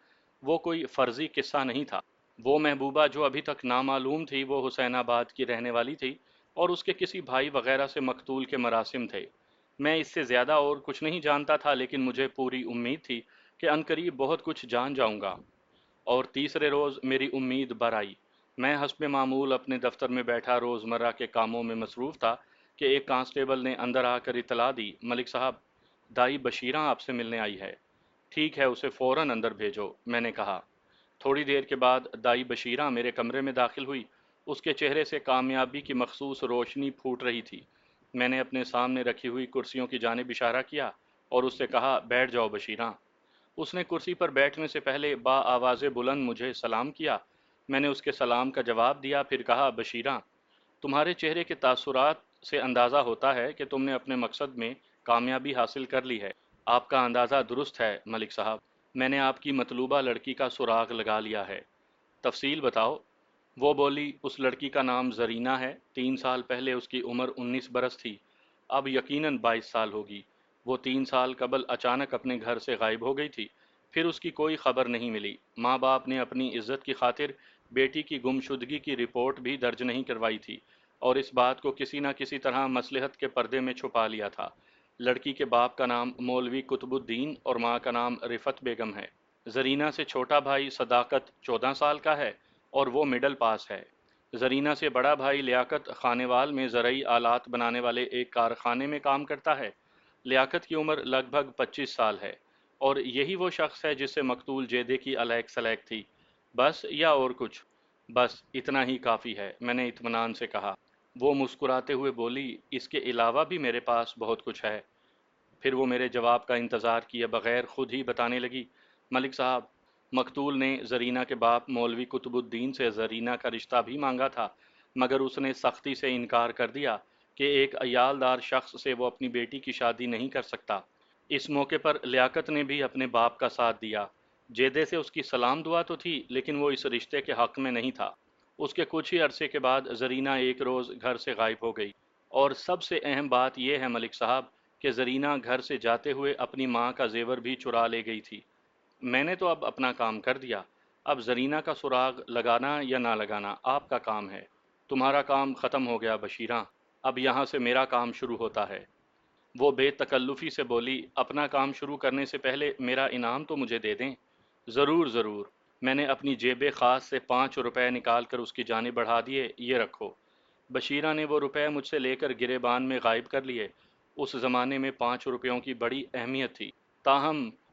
وہ کوئی فرضی قصہ نہیں تھا۔ وہ محبوبہ جو ابھی تک نامعلوم تھی وہ حسین آباد کی رہنے والی تھی اور اس کے کسی بھائی وغیرہ سے مقتول کے مراسم تھے۔ میں اس سے زیادہ اور کچھ نہیں جانتا تھا، لیکن مجھے پوری امید تھی کہ عنقریب بہت کچھ جان جاؤں گا۔ اور تیسرے روز میری امید بر آئی۔ میں حسب معمول اپنے دفتر میں بیٹھا روزمرہ کے کاموں میں مصروف تھا کہ ایک کانسٹیبل نے اندر آ کر اطلاع دی، ملک صاحب، دائی بشیرہ آپ سے ملنے آئی ہے۔ ٹھیک ہے، اسے فوراً اندر بھیجو، میں نے کہا۔ تھوڑی دیر کے بعد دائی بشیرہ میرے کمرے میں داخل ہوئی۔ اس کے چہرے سے کامیابی کی مخصوص روشنی پھوٹ رہی تھی۔ میں نے اپنے سامنے رکھی ہوئی کرسیوں کی جانب اشارہ کیا اور اس سے کہا، بیٹھ جاؤ بشیرہ۔ اس نے کرسی پر بیٹھنے سے پہلے با آواز بلند مجھے سلام کیا۔ میں نے اس کے سلام کا جواب دیا، پھر کہا، بشیرہ، تمہارے چہرے کے تاثرات سے اندازہ ہوتا ہے کہ تم نے اپنے مقصد میں کامیابی حاصل کر لی ہے۔ آپ کا اندازہ درست ہے ملک صاحب، میں نے آپ کی مطلوبہ لڑکی کا سراغ لگا لیا ہے۔ تفصیل بتاؤ۔ وہ بولی، اس لڑکی کا نام زرینہ ہے۔ 3 سال پہلے اس کی عمر 19 برس تھی، اب یقیناً 22 سال ہوگی۔ وہ 3 سال قبل اچانک اپنے گھر سے غائب ہو گئی تھی، پھر اس کی کوئی خبر نہیں ملی۔ ماں باپ نے اپنی عزت کی خاطر بیٹی کی گمشدگی کی رپورٹ بھی درج نہیں کروائی تھی اور اس بات کو کسی نہ کسی طرح مصلحت کے پردے میں چھپا لیا تھا۔ لڑکی کے باپ کا نام مولوی قطب الدین اور ماں کا نام رفت بیگم ہے۔ زرینہ سے چھوٹا بھائی صداقت 14 سال کا ہے اور وہ مڈل پاس ہے۔ زرینہ سے بڑا بھائی لیاقت خانیوال میں زرعی آلات بنانے والے ایک کارخانے میں کام کرتا ہے۔ لیاقت کی عمر لگ بھگ 25 سال ہے اور یہی وہ شخص ہے جس سے مقتول جیدے کی الیک سلیک تھی۔ بس یا اور کچھ؟ بس اتنا ہی کافی ہے، میں نے اطمینان سے کہا۔ وہ مسکراتے ہوئے بولی، اس کے علاوہ بھی میرے پاس بہت کچھ ہے۔ پھر وہ میرے جواب کا انتظار کیے بغیر خود ہی بتانے لگی، ملک صاحب، مقتول نے زرینہ کے باپ مولوی قطب الدین سے زرینہ کا رشتہ بھی مانگا تھا، مگر اس نے سختی سے انکار کر دیا کہ ایک عیالدار شخص سے وہ اپنی بیٹی کی شادی نہیں کر سکتا۔ اس موقع پر لیاقت نے بھی اپنے باپ کا ساتھ دیا۔ جیدے سے اس کی سلام دعا تو تھی، لیکن وہ اس رشتے کے حق میں نہیں تھا۔ اس کے کچھ ہی عرصے کے بعد زرینہ ایک روز گھر سے غائب ہو گئی، اور سب سے اہم بات یہ ہے ملک صاحب کہ زرینہ گھر سے جاتے ہوئے اپنی ماں کا زیور بھی چرا لے گئی تھی۔ میں نے تو اب اپنا کام کر دیا، اب زرینہ کا سراغ لگانا یا نہ لگانا آپ کا کام ہے۔ تمہارا کام ختم ہو گیا بشیرہ، اب یہاں سے میرا کام شروع ہوتا ہے۔ وہ بے تکلفی سے بولی، اپنا کام شروع کرنے سے پہلے میرا انعام تو مجھے دے دیں۔ ضرور ضرور، میں نے اپنی جیب خاص سے 5 روپے نکال کر اس کی جانب بڑھا دیے، یہ رکھو۔ بشیرہ نے وہ روپے مجھ سے لے کر گریبان میں غائب کر لیے۔ اس زمانے میں 5 روپیوں کی بڑی اہمیت تھی، تاہم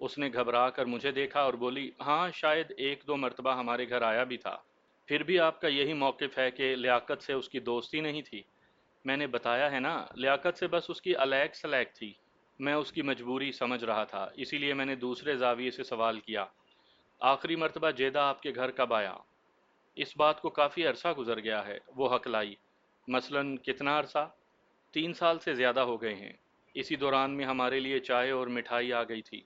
اس نے گھبرا کر مجھے دیکھا اور بولی، ہاں شاید ایک دو مرتبہ ہمارے گھر آیا بھی تھا۔ پھر بھی آپ کا یہی موقف ہے کہ لیاقت سے اس کی دوستی نہیں تھی؟ میں نے بتایا ہے نا، لیاقت سے بس اس کی الیک سلیک تھی۔ میں اس کی مجبوری سمجھ رہا تھا، اسی لیے میں نے دوسرے زاویے سے سوال کیا، آخری مرتبہ جیدہ آپ کے گھر کب آیا؟ اس بات کو کافی عرصہ گزر گیا ہے، وہ ہکلائی۔ مثلاً کتنا عرصہ؟ 3 سال سے زیادہ ہو گئے ہیں۔ اسی دوران میں ہمارے لیے چائے اور مٹھائی آ گئی تھی۔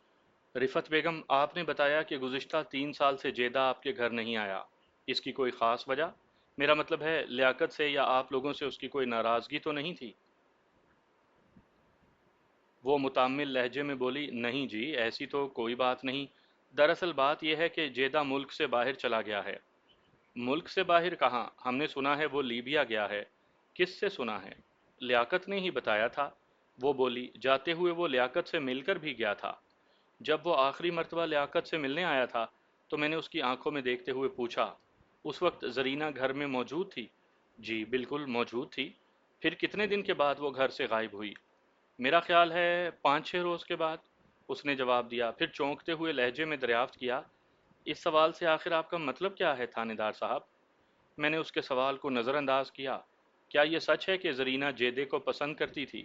رفت بیگم، آپ نے بتایا کہ گزشتہ 3 سال سے جیدہ آپ کے گھر نہیں آیا، اس کی کوئی خاص وجہ؟ میرا مطلب ہے لیاقت سے یا آپ لوگوں سے اس کی کوئی ناراضگی تو نہیں تھی؟ وہ متامل لہجے میں بولی، نہیں جی، ایسی تو کوئی بات نہیں۔ دراصل بات یہ ہے کہ جیدہ ملک سے باہر چلا گیا ہے۔ ملک سے باہر کہاں؟ ہم نے سنا ہے وہ لیبیا گیا ہے۔ کس سے سنا ہے؟ لیاقت نے ہی بتایا تھا۔ وہ بولی، جاتے ہوئے وہ لیاقت سے مل کر بھی گیا تھا۔ جب وہ آخری مرتبہ لیاقت سے ملنے آیا تھا تو میں نے اس کی آنکھوں میں دیکھتے ہوئے پوچھا، اس وقت زرینہ گھر میں موجود تھی؟ جی بالکل موجود تھی۔ پھر کتنے دن کے بعد وہ گھر سے غائب ہوئی؟ میرا خیال ہے 5 6 روز کے بعد، اس نے جواب دیا، پھر چونکتے ہوئے لہجے میں دریافت کیا، اس سوال سے آخر آپ کا مطلب کیا ہے تھانے دار صاحب؟ میں نے اس کے سوال کو نظر انداز کیا۔ کیا یہ سچ ہے کہ زرینہ جیدے کو پسند کرتی تھی؟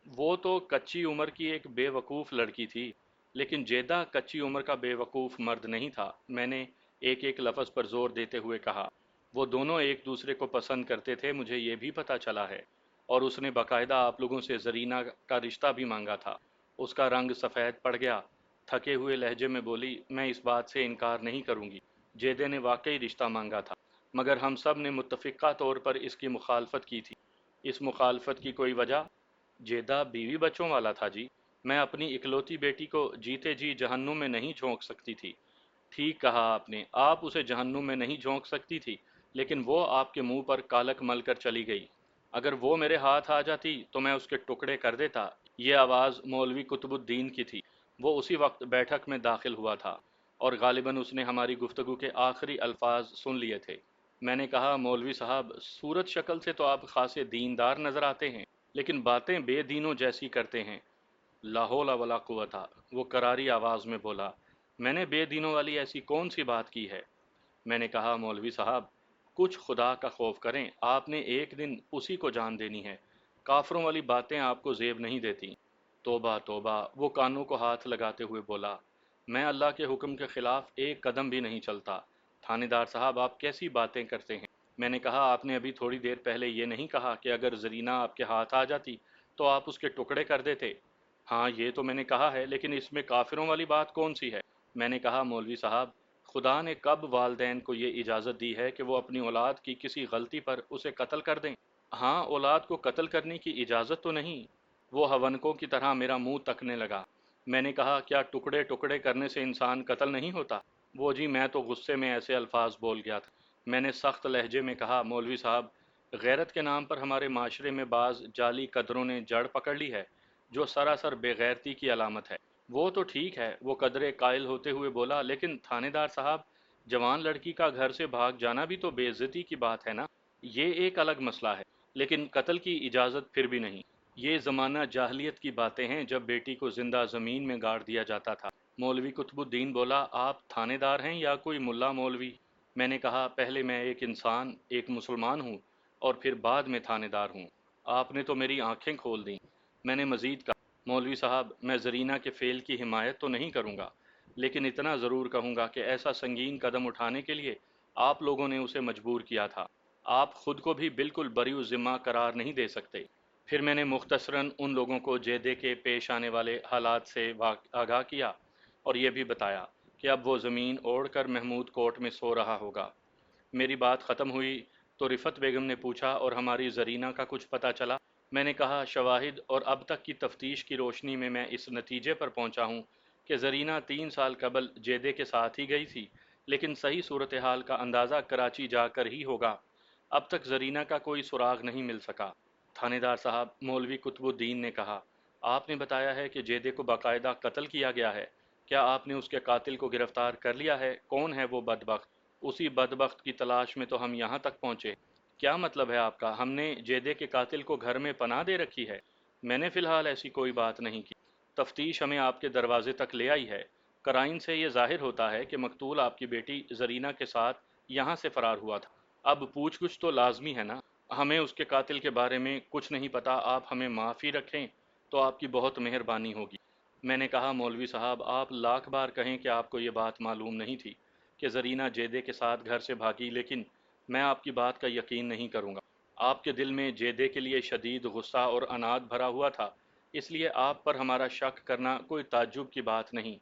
وہ تو کچی عمر کی ایک بے وقوف لڑکی تھی، لیکن جیدہ کچی عمر کا بے وقوف مرد نہیں تھا، میں نے ایک ایک لفظ پر زور دیتے ہوئے کہا۔ وہ دونوں ایک دوسرے کو پسند کرتے تھے، مجھے یہ بھی پتہ چلا ہے، اور اس نے باقاعدہ آپ لوگوں سے زرینہ کا رشتہ بھی مانگا تھا۔ اس کا رنگ سفید پڑ گیا، تھکے ہوئے لہجے میں بولی، میں اس بات سے انکار نہیں کروں گی، جیدے نے واقعی رشتہ مانگا تھا، مگر ہم سب نے متفقہ طور پر اس کی مخالفت کی تھی۔ اس مخالفت کی کوئی وجہ؟ جیدہ بیوی بچوں والا تھا جی، میں اپنی اکلوتی بیٹی کو جیتے جی جہنم میں نہیں جھونک سکتی تھی۔ ٹھیک کہا آپ نے، آپ اسے جہنم میں نہیں جھونک سکتی تھی، لیکن وہ آپ کے منہ پر کالک مل کر چلی گئی۔ اگر وہ میرے ہاتھ آ جاتی تو میں اس کے ٹکڑے کر دیتا۔ یہ آواز مولوی قطب الدین کی تھی۔ وہ اسی وقت بیٹھک میں داخل ہوا تھا اور غالباً اس نے ہماری گفتگو کے آخری الفاظ سن لیے تھے۔ میں نے کہا، مولوی صاحب، صورت شکل سے تو آپ خاصے دیندار نظر آتے ہیں، لیکن باتیں بے دینوں جیسی کرتے ہیں۔ لا حول ولا قوت، وہ کراری آواز میں بولا، میں نے بے دینوں والی ایسی کون سی بات کی ہے؟ میں نے کہا، مولوی صاحب، کچھ خدا کا خوف کریں، آپ نے ایک دن اسی کو جان دینی ہے۔ کافروں والی باتیں آپ کو زیب نہیں دیتی۔ توبہ توبہ، وہ کانوں کو ہاتھ لگاتے ہوئے بولا، میں اللہ کے حکم کے خلاف ایک قدم بھی نہیں چلتا۔ تھانے دار صاحب، آپ کیسی باتیں کرتے ہیں؟ میں نے کہا، آپ نے ابھی تھوڑی دیر پہلے یہ نہیں کہا کہ اگر زرینہ آپ کے ہاتھ آ جاتی تو آپ اس کے ٹکڑے کر دیتے؟ ہاں یہ تو میں نے کہا ہے، لیکن اس میں کافروں والی بات کون سی ہے؟ میں نے کہا، مولوی صاحب، خدا نے کب والدین کو یہ اجازت دی ہے کہ وہ اپنی اولاد کی کسی غلطی پر اسے قتل کر دیں؟ ہاں، اولاد کو قتل کرنے کی اجازت تو نہیں۔ وہ ہونکوں کی طرح میرا منہ تکنے لگا۔ میں نے کہا، کیا ٹکڑے ٹکڑے کرنے سے انسان قتل نہیں ہوتا؟ وہ جی، میں تو غصے میں ایسے الفاظ بول گیا تھا۔ میں نے سخت لہجے میں کہا، مولوی صاحب، غیرت کے نام پر ہمارے معاشرے میں بعض جعلی قدروں نے جڑ پکڑ لی ہے، جو سراسر بے غیرتی کی علامت ہے۔ وہ تو ٹھیک ہے، وہ قدرے قائل ہوتے ہوئے بولا، لیکن تھانے دار صاحب، جوان لڑکی کا گھر سے بھاگ جانا بھی تو بے عزتی کی بات ہے نا۔ یہ ایک الگ مسئلہ ہے، لیکن قتل کی اجازت پھر بھی نہیں۔ یہ زمانہ جاہلیت کی باتیں ہیں، جب بیٹی کو زندہ زمین میں گاڑ دیا جاتا تھا۔ مولوی قطب الدین بولا، آپ تھانے دار ہیں یا کوئی ملا مولوی؟ میں نے کہا، پہلے میں ایک انسان، ایک مسلمان ہوں، اور پھر بعد میں تھانے دار ہوں۔ آپ نے تو میری آنکھیں کھول دیں۔ میں نے مزید کہا، مولوی صاحب، میں زرینہ کے فعل کی حمایت تو نہیں کروں گا، لیکن اتنا ضرور کہوں گا کہ ایسا سنگین قدم اٹھانے کے لیے آپ لوگوں نے اسے مجبور کیا تھا۔ آپ خود کو بھی بالکل بری الذمہ قرار نہیں دے سکتے۔ پھر میں نے مختصراً ان لوگوں کو جیدے کے پیش آنے والے حالات سے آگاہ کیا اور یہ بھی بتایا کہ اب وہ زمین اوڑھ کر محمود کوٹ میں سو رہا ہوگا۔ میری بات ختم ہوئی تو رفت بیگم نے پوچھا، اور ہماری زرینہ کا کچھ پتہ چلا؟ میں نے کہا، شواہد اور اب تک کی تفتیش کی روشنی میں اس نتیجے پر پہنچا ہوں کہ زرینہ 3 سال قبل جیدے کے ساتھ ہی گئی تھی، لیکن صحیح صورتحال کا اندازہ کراچی جا کر ہی ہوگا۔ اب تک زرینہ کا کوئی سراغ نہیں مل سکا۔ تھانے دار صاحب، مولوی قطب الدین نے کہا، آپ نے بتایا ہے کہ جیدے کو باقاعدہ قتل کیا گیا ہے، کیا آپ نے اس کے قاتل کو گرفتار کر لیا ہے؟ کون ہے وہ بدبخت؟ اسی بدبخت کی تلاش میں تو ہم یہاں تک پہنچے۔ کیا مطلب ہے آپ کا؟ ہم نے جیدے کے قاتل کو گھر میں پناہ دے رکھی ہے؟ میں نے فی الحال ایسی کوئی بات نہیں کی۔ تفتیش ہمیں آپ کے دروازے تک لے آئی ہے، قرائن سے یہ ظاہر ہوتا ہے کہ مقتول آپ کی بیٹی زرینہ کے ساتھ یہاں سے فرار ہوا تھا۔ اب پوچھ گچھ تو لازمی ہے نا؟ ہمیں اس کے قاتل کے بارے میں کچھ نہیں پتا، آپ ہمیں معافی رکھیں تو آپ کی بہت مہربانی ہوگی۔ میں نے کہا مولوی صاحب، آپ لاکھ بار کہیں کہ آپ کو یہ بات معلوم نہیں تھی کہ زرینہ جیدے کے ساتھ گھر سے بھاگی، لیکن میں آپ کی بات کا یقین نہیں کروں گا۔ آپ کے دل میں جیدے کے لیے شدید غصہ اور عناد بھرا ہوا تھا، اس لیے آپ پر ہمارا شک کرنا کوئی تعجب کی بات نہیں۔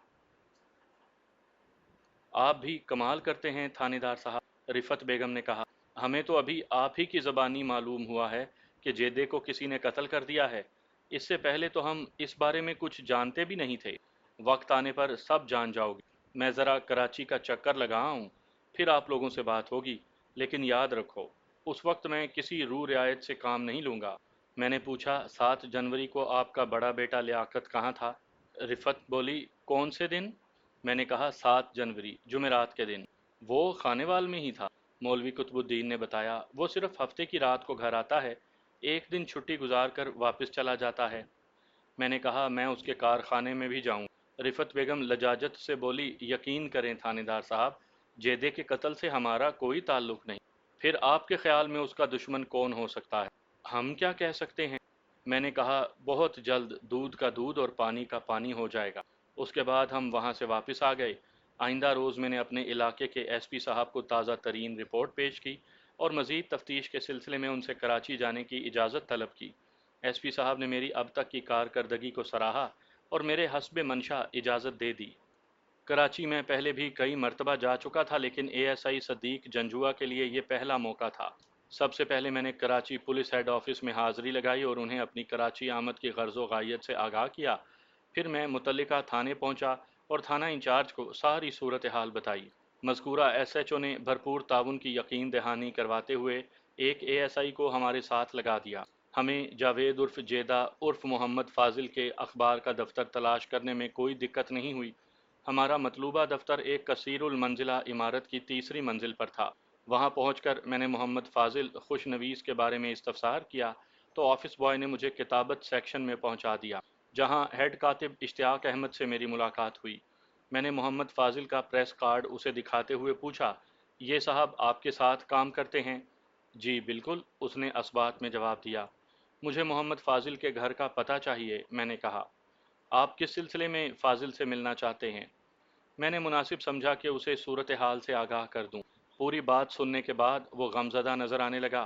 آپ بھی کمال کرتے ہیں تھانے دار صاحب، رفت بیگم نے کہا۔ ہمیں تو ابھی آپ ہی کی زبانی معلوم ہوا ہے کہ جیدے کو کسی نے قتل کر دیا ہے، اس سے پہلے تو ہم اس بارے میں کچھ جانتے بھی نہیں تھے۔ وقت آنے پر سب جان جاؤ گے۔ میں ذرا کراچی کا چکر لگا ہوں، پھر آپ لوگوں سے بات ہوگی، لیکن یاد رکھو اس وقت میں کسی روح رعایت سے کام نہیں لوں گا۔ میں نے پوچھا 7 جنوری کو آپ کا بڑا بیٹا لیاقت کہاں تھا؟ رفت بولی کون سے دن؟ میں نے کہا 7 جنوری، جمعرات کے دن۔ وہ خانے وال میں ہی تھا، مولوی قطب الدین نے بتایا۔ وہ صرف ہفتے کی رات کو گھر آتا ہے، ایک دن چھٹی گزار کر واپس چلا جاتا ہے۔ میں نے کہا میں اس کے کارخانے میں بھی جاؤں۔ رفت بیگم لجاجت سے بولی یقین کریں تھانے دار صاحب، جیدے کے قتل سے ہمارا کوئی تعلق نہیں۔ پھر آپ کے خیال میں اس کا دشمن کون ہو سکتا ہے؟ ہم کیا کہہ سکتے ہیں؟ میں نے کہا بہت جلد دودھ کا دودھ اور پانی کا پانی ہو جائے گا۔ اس کے بعد ہم وہاں سے واپس آ گئے۔ آئندہ روز میں نے اپنے علاقے کے ایس پی صاحب کو تازہ ترین رپورٹ پیش کی اور مزید تفتیش کے سلسلے میں ان سے کراچی جانے کی اجازت طلب کی۔ ایس پی صاحب نے میری اب تک کی کارکردگی کو سراہا اور میرے حسب منشا اجازت دے دی۔ کراچی میں پہلے بھی کئی مرتبہ جا چکا تھا، لیکن اے ایس آئی صدیق جنجوعہ کے لیے یہ پہلا موقع تھا۔ سب سے پہلے میں نے کراچی پولیس ہیڈ آفس میں حاضری لگائی اور انہیں اپنی کراچی آمد کی غرض و غائیت سے آگاہ کیا۔ پھر میں متعلقہ تھانے پہنچا اور تھانہ انچارج کو ساری صورتحال بتائی۔ مذکورہ ایس ایچ او نے بھرپور تعاون کی یقین دہانی کرواتے ہوئے ایک اے ایس آئی کو ہمارے ساتھ لگا دیا۔ ہمیں جاوید عرف جیدہ عرف محمد فاضل کے اخبار کا دفتر تلاش کرنے میں کوئی دقت نہیں ہوئی۔ ہمارا مطلوبہ دفتر ایک کثیر المنزلہ عمارت کی تیسری منزل پر تھا۔ وہاں پہنچ کر میں نے محمد فاضل خوش نویس کے بارے میں استفسار کیا تو آفس بوائے نے مجھے کتابت سیکشن میں پہنچا دیا، جہاں ہیڈ کاتب اشتیاق احمد سے میری ملاقات ہوئی۔ میں نے محمد فاضل کا پریس کارڈ اسے دکھاتے ہوئے پوچھا یہ صاحب آپ کے ساتھ کام کرتے ہیں؟ جی بالکل، اس نے اثبات میں جواب دیا۔ مجھے محمد فاضل کے گھر کا پتہ چاہیے، میں نے کہا۔ آپ کس سلسلے میں فاضل سے ملنا چاہتے ہیں؟ میں نے مناسب سمجھا کہ اسے صورتحال سے آگاہ کر دوں۔ پوری بات سننے کے بعد وہ غمزدہ نظر آنے لگا۔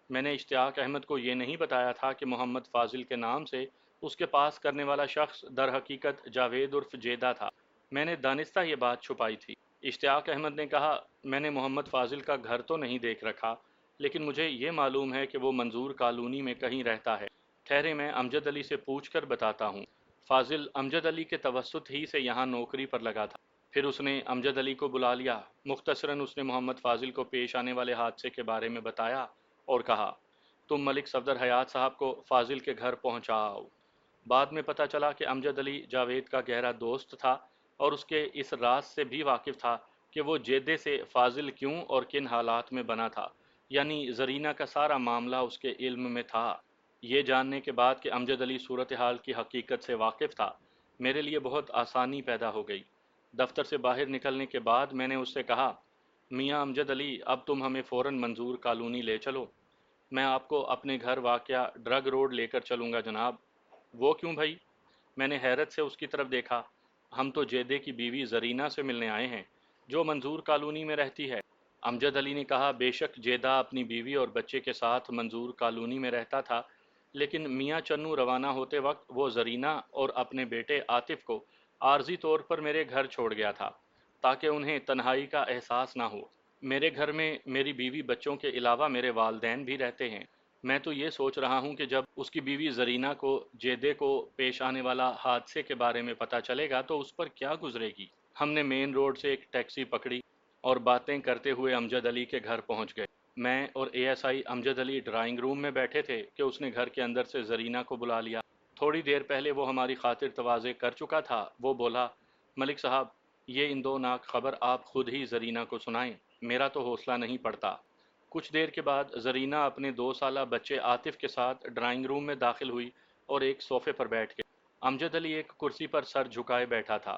میں نے اشتیاق احمد کو یہ نہیں بتایا تھا کہ محمد فاضل کے نام سے اس کے پاس کرنے والا شخص در حقیقت جاوید عرف جیدہ تھا۔ میں نے دانستہ یہ بات چھپائی تھی۔ اشتیاق احمد نے کہا میں نے محمد فاضل کا گھر تو نہیں دیکھ رکھا، لیکن مجھے یہ معلوم ہے کہ وہ منظور کالونی میں کہیں رہتا ہے۔ ٹھہرے میں امجد علی سے پوچھ کر بتاتا ہوں۔ فاضل امجد علی کے توسط ہی سے یہاں نوکری پر لگا تھا۔ پھر اس نے امجد علی کو بلا لیا۔ مختصراً اس نے محمد فاضل کو پیش آنے والے حادثے کے بارے میں بتایا اور کہا تم ملک صفدر حیات صاحب کو فاضل کے گھر پہنچاؤ۔ بعد میں پتہ چلا کہ امجد علی جاوید کا گہرا دوست تھا اور اس کے اس راز سے بھی واقف تھا کہ وہ جیدے سے فاضل کیوں اور کن حالات میں بنا تھا، یعنی زرینہ کا سارا معاملہ اس کے علم میں تھا۔ یہ جاننے کے بعد کہ امجد علی صورتحال کی حقیقت سے واقف تھا، میرے لیے بہت آسانی پیدا ہو گئی۔ دفتر سے باہر نکلنے کے بعد میں نے اس سے کہا میاں امجد علی اب تم ہمیں فوراً منظور کالونی لے چلو۔ میں آپ کو اپنے گھر واقع ڈرگ روڈ لے کر چلوں گا جناب۔ وہ کیوں بھائی؟ میں نے حیرت سے اس کی طرف دیکھا۔ ہم تو جیدے کی بیوی زرینہ سے ملنے آئے ہیں جو منظور کالونی میں رہتی ہے۔ امجد علی نے کہا بے شک جیدہ اپنی بیوی اور بچے کے ساتھ منظور کالونی میں رہتا تھا، لیکن میاں چنو روانہ ہوتے وقت وہ زرینہ اور اپنے بیٹے عاطف کو عارضی طور پر میرے گھر چھوڑ گیا تھا تاکہ انہیں تنہائی کا احساس نہ ہو۔ میرے گھر میں میری بیوی بچوں کے علاوہ میرے والدین بھی رہتے ہیں۔ میں تو یہ سوچ رہا ہوں کہ جب اس کی بیوی زرینہ کو جیدے کو پیش آنے والا حادثے کے بارے میں پتہ چلے گا تو اس پر کیا گزرے گی۔ ہم نے مین روڈ سے ایک ٹیکسی پکڑی اور باتیں کرتے ہوئے امجد علی کے گھر پہنچ گئے۔ میں اور A S I Amjad Ali drawing room میں بیٹھے تھے کہ اس نے گھر کے اندر سے زرینہ کو بلا لیا۔ تھوڑی دیر پہلے وہ ہماری خاطر تواضع کر چکا تھا۔ وہ بولا ملک صاحب یہ اندوناک خبر آپ خود ہی زرینہ کو سنائیں، میرا تو حوصلہ نہیں پڑتا۔ کچھ دیر کے بعد زرینہ اپنے 2 سالہ بچے عاطف کے ساتھ ڈرائنگ روم میں داخل ہوئی اور ایک صوفے پر بیٹھ گئی۔ امجد علی ایک کرسی پر سر جھکائے بیٹھا تھا۔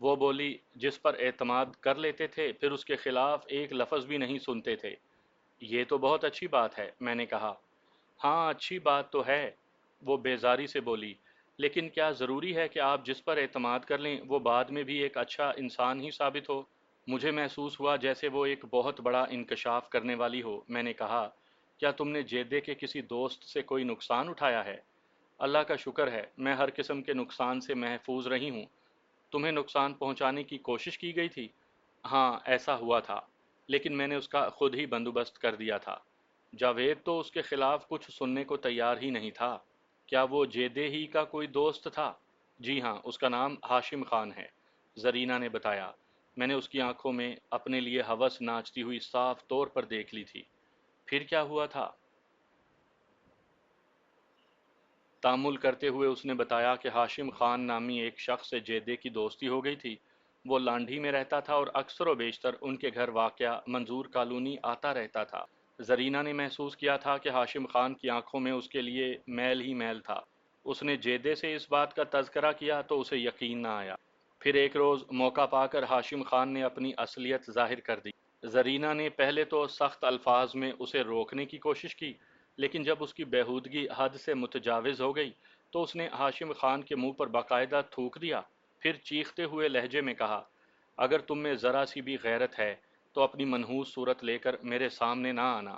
وہ بولی، جس پر اعتماد کر لیتے تھے پھر اس کے خلاف ایک لفظ بھی نہیں سنتے تھے۔ یہ تو بہت اچھی بات ہے، میں نے کہا۔ ہاں اچھی بات تو ہے، وہ بیزاری سے بولی، لیکن کیا ضروری ہے کہ آپ جس پر اعتماد کر لیں وہ بعد میں بھی ایک اچھا انسان ہی ثابت ہو؟ مجھے محسوس ہوا جیسے وہ ایک بہت بڑا انکشاف کرنے والی ہو۔ میں نے کہا، کیا تم نے جیدے کے کسی دوست سے کوئی نقصان اٹھایا ہے؟ اللہ کا شکر ہے، میں ہر قسم کے نقصان سے محفوظ رہی ہوں۔ تمہیں نقصان پہنچانے کی کوشش کی گئی تھی؟ ہاں ایسا ہوا تھا، لیکن میں نے اس کا خود ہی بندوبست کر دیا تھا۔ جاوید تو اس کے خلاف کچھ سننے کو تیار ہی نہیں تھا۔ کیا وہ جیدے ہی کا کوئی دوست تھا؟ جی ہاں، اس کا نام ہاشم خان ہے، زرینہ نے بتایا۔ میں نے اس کی آنکھوں میں اپنے لیے ہوس ناچتی ہوئی صاف طور پر دیکھ لی تھی۔ پھر کیا ہوا تھا؟ تامل کرتے ہوئے اس نے بتایا کہ ہاشم خان نامی ایک شخص سے جیدے کی دوستی ہو گئی تھی۔ وہ لانڈھی میں رہتا تھا اور اکثر و بیشتر ان کے گھر واقع منظور کالونی آتا رہتا تھا۔ زرینہ نے محسوس کیا تھا کہ ہاشم خان کی آنکھوں میں اس کے لیے میل ہی میل تھا۔ اس نے جیدے سے اس بات کا تذکرہ کیا تو اسے یقین نہ آیا۔ پھر ایک روز موقع پا کر ہاشم خان نے اپنی اصلیت ظاہر کر دی۔ زرینہ نے پہلے تو سخت الفاظ میں اسے روکنے کی کوشش کی، لیکن جب اس کی بےہودگی حد سے متجاوز ہو گئی تو اس نے ہاشم خان کے منہ پر باقاعدہ تھوک دیا۔ پھر چیختے ہوئے لہجے میں کہا، اگر تم میں ذرا سی بھی غیرت ہے تو اپنی منحوس صورت لے کر میرے سامنے نہ آنا۔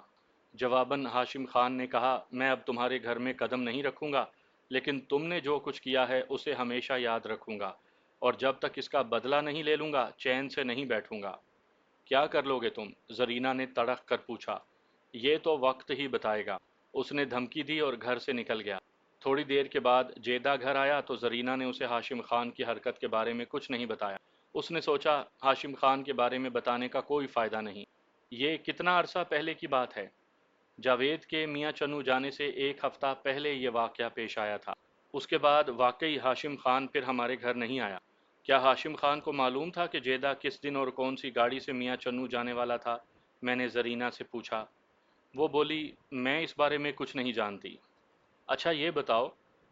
جواباً ہاشم خان نے کہا، میں اب تمہارے گھر میں قدم نہیں رکھوں گا، لیکن تم نے جو کچھ کیا ہے اسے ہمیشہ یاد رکھوں گا، اور جب تک اس کا بدلہ نہیں لے لوں گا چین سے نہیں بیٹھوں گا۔ کیا کر لو گے تم؟ زرینہ نے تڑق کر پوچھا۔ یہ تو وقت ہی بتائے گا، اس نے دھمکی دی اور گھر سے نکل گیا۔ تھوڑی دیر کے بعد جیدہ گھر آیا تو زرینہ نے اسے ہاشم خان کی حرکت کے بارے میں کچھ نہیں بتایا۔ اس نے سوچا ہاشم خان کے بارے میں بتانے کا کوئی فائدہ نہیں۔ یہ کتنا عرصہ پہلے کی بات ہے؟ جاوید کے میاں چنو جانے سے ایک ہفتہ پہلے یہ واقعہ پیش آیا تھا۔ اس کے بعد واقعی ہاشم خان پھر ہمارے گھر نہیں آیا۔ کیا ہاشم خان کو معلوم تھا کہ جیدہ کس دن اور کون سی گاڑی سے میاں چنو جانے والا تھا؟ میں نے زرینہ سے پوچھا۔ وہ بولی، میں اس بارے میں کچھ نہیں جانتی۔ اچھا یہ بتاؤ،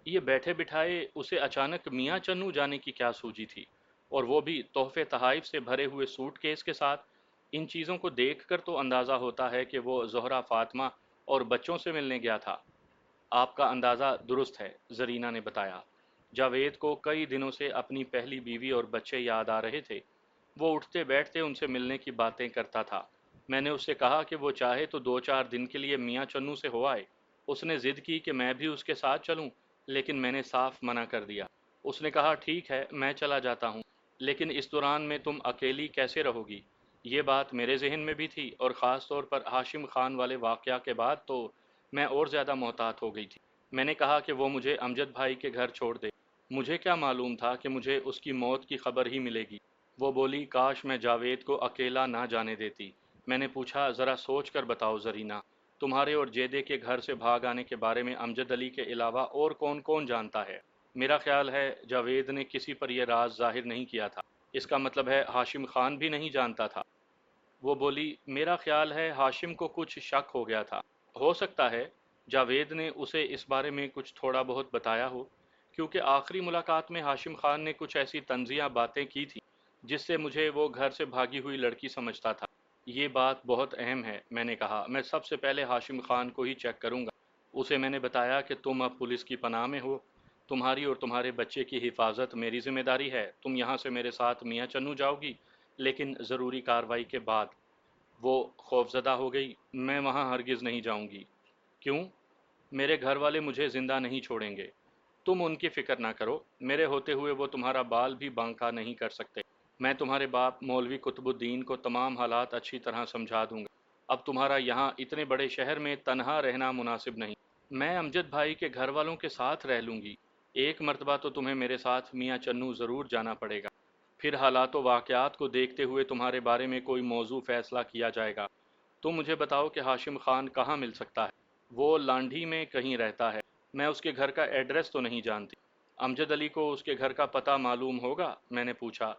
یہ بیٹھے بٹھائے اسے اچانک میاں چنو جانے کی کیا سوچی تھی؟ اور وہ بھی تحفے تحائف سے بھرے ہوئے سوٹ کیس کے ساتھ؟ ان چیزوں کو دیکھ کر تو اندازہ ہوتا ہے کہ وہ زہرہ فاطمہ اور بچوں سے ملنے گیا تھا۔ آپ کا اندازہ درست ہے، زرینہ نے بتایا۔ جاوید کو کئی دنوں سے اپنی پہلی بیوی اور بچے یاد آ رہے تھے۔ وہ اٹھتے بیٹھتے ان سے ملنے کی باتیں کرتا تھا۔ میں نے اس سے کہا کہ وہ چاہے تو 2 4 دن کے لیے میاں چنو سے ہو آئے۔ اس نے ضد کی کہ میں بھی اس کے ساتھ چلوں، لیکن میں نے صاف منع کر دیا۔ اس نے کہا، ٹھیک ہے میں چلا جاتا ہوں، لیکن اس دوران میں تم اکیلی کیسے رہو گی؟ یہ بات میرے ذہن میں بھی تھی، اور خاص طور پر ہاشم خان والے واقعہ کے بعد تو میں اور زیادہ محتاط ہو گئی تھی۔ میں نے کہا کہ وہ مجھے امجد بھائی کے گھر چھوڑ دے۔ مجھے کیا معلوم تھا کہ مجھے اس کی موت کی خبر ہی ملے گی۔ وہ بولی، کاش میں جاوید کو اکیلا نہ جانے دیتی۔ میں نے پوچھا، ذرا سوچ کر بتاؤ زرینہ، تمہارے اور جیدے کے گھر سے بھاگ آنے کے بارے میں امجد علی کے علاوہ اور کون کون جانتا ہے؟ میرا خیال ہے جاوید نے کسی پر یہ راز ظاہر نہیں کیا تھا۔ اس کا مطلب ہے ہاشم خان بھی نہیں جانتا تھا؟ وہ بولی، میرا خیال ہے ہاشم کو کچھ شک ہو گیا تھا۔ ہو سکتا ہے جاوید نے اسے اس بارے میں کچھ تھوڑا بہت بتایا ہو، کیونکہ آخری ملاقات میں ہاشم خان نے کچھ ایسی طنزیہ باتیں کی تھیں جس سے مجھے وہ گھر سے بھاگی ہوئی لڑکی سمجھتا تھا۔ یہ بات بہت اہم ہے، میں نے کہا۔ میں سب سے پہلے ہاشم خان کو ہی چیک کروں گا۔ اسے میں نے بتایا کہ تم اب پولیس کی پناہ میں ہو، تمہاری اور تمہارے بچے کی حفاظت میری ذمہ داری ہے۔ تم یہاں سے میرے ساتھ میاں چنو جاؤ گی، لیکن ضروری کارروائی کے بعد۔ وہ خوفزدہ ہو گئی، میں وہاں ہرگز نہیں جاؤں گی۔ کیوں؟ میرے گھر والے مجھے زندہ نہیں چھوڑیں گے۔ تم ان کی فکر نہ کرو، میرے ہوتے ہوئے وہ تمہارا بال بھی بانکا نہیں کر سکتے۔ میں تمہارے باپ مولوی قطب الدین کو تمام حالات اچھی طرح سمجھا دوں گا۔ اب تمہارا یہاں اتنے بڑے شہر میں تنہا رہنا مناسب نہیں۔ میں امجد بھائی کے گھر والوں کے ساتھ رہ لوں گی۔ ایک مرتبہ تو تمہیں میرے ساتھ میاں چنو ضرور جانا پڑے گا، پھر حالات و واقعات کو دیکھتے ہوئے تمہارے بارے میں کوئی موضوع فیصلہ کیا جائے گا۔ تم مجھے بتاؤ کہ ہاشم خان کہاں مل سکتا ہے؟ وہ لانڈھی میں کہیں رہتا ہے، میں اس کے گھر کا ایڈریس تو نہیں جانتی۔ امجد علی کو اس کے گھر کا پتہ معلوم ہوگا؟ میں نے پوچھا۔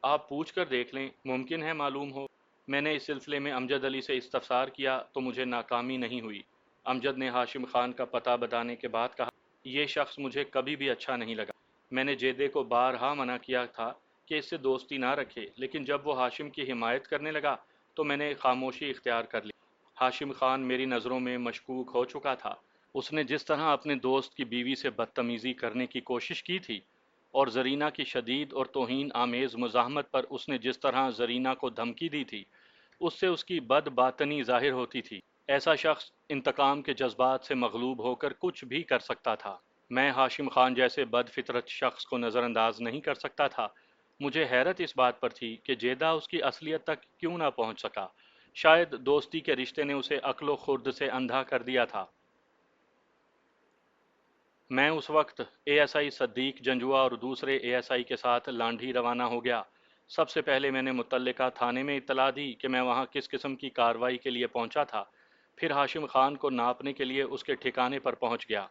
آپ پوچھ کر دیکھ لیں، ممکن ہے معلوم ہو۔ میں نے اس سلسلے میں امجد علی سے استفسار کیا تو مجھے ناکامی نہیں ہوئی۔ امجد نے ہاشم خان کا پتہ بتانے کے بعد کہا، یہ شخص مجھے کبھی بھی اچھا نہیں لگا۔ میں نے جیدے کو بارہا منع کیا تھا کہ اس سے دوستی نہ رکھے، لیکن جب وہ ہاشم کی حمایت کرنے لگا تو میں نے خاموشی اختیار کر لی۔ ہاشم خان میری نظروں میں مشکوک ہو چکا تھا۔ اس نے جس طرح اپنے دوست کی بیوی سے بدتمیزی کرنے کی کوشش کی تھی، اور زرینہ کی شدید اور توہین آمیز مزاحمت پر اس نے جس طرح زرینہ کو دھمکی دی تھی، اس سے اس کی بد باطنی ظاہر ہوتی تھی۔ ایسا شخص انتقام کے جذبات سے مغلوب ہو کر کچھ بھی کر سکتا تھا۔ میں ہاشم خان جیسے بد فطرت شخص کو نظر انداز نہیں کر سکتا تھا۔ مجھے حیرت اس بات پر تھی کہ جیدہ اس کی اصلیت تک کیوں نہ پہنچ سکا۔ شاید دوستی کے رشتے نے اسے عقل و خرد سے اندھا کر دیا تھا۔ میں اس وقت اے ایس آئی صدیق جنجوا اور دوسرے اے ایس آئی کے ساتھ لانڈھی روانہ ہو گیا۔ سب سے پہلے میں نے متعلقہ تھانے میں اطلاع دی کہ میں وہاں کس قسم کی کارروائی کے لیے پہنچا تھا، پھر ہاشم خان کو ناپنے کے لیے اس کے ٹھکانے پر پہنچ گیا۔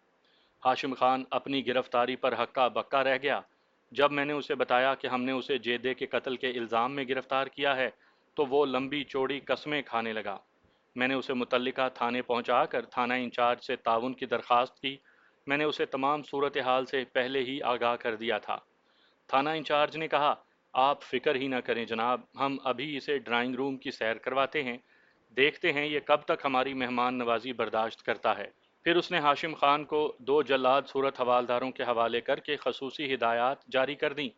ہاشم خان اپنی گرفتاری پر ہکا بکا رہ گیا۔ جب میں نے اسے بتایا کہ ہم نے اسے جیدے کے قتل کے الزام میں گرفتار کیا ہے تو وہ لمبی چوڑی قسمیں کھانے لگا۔ میں نے اسے متعلقہ تھانے پہنچا کر تھانہ انچارج سے تعاون کی درخواست کی۔ میں نے اسے تمام صورتحال سے پہلے ہی آگاہ کر دیا تھا۔ تھانہ انچارج نے کہا، آپ فکر ہی نہ کریں جناب، ہم ابھی اسے ڈرائنگ روم کی سیر کرواتے ہیں، دیکھتے ہیں یہ کب تک ہماری مہمان نوازی برداشت کرتا ہے۔ پھر اس نے ہاشم خان کو 2 جلاد صورت حوالداروں کے حوالے کر کے خصوصی ہدایات جاری کر دیں۔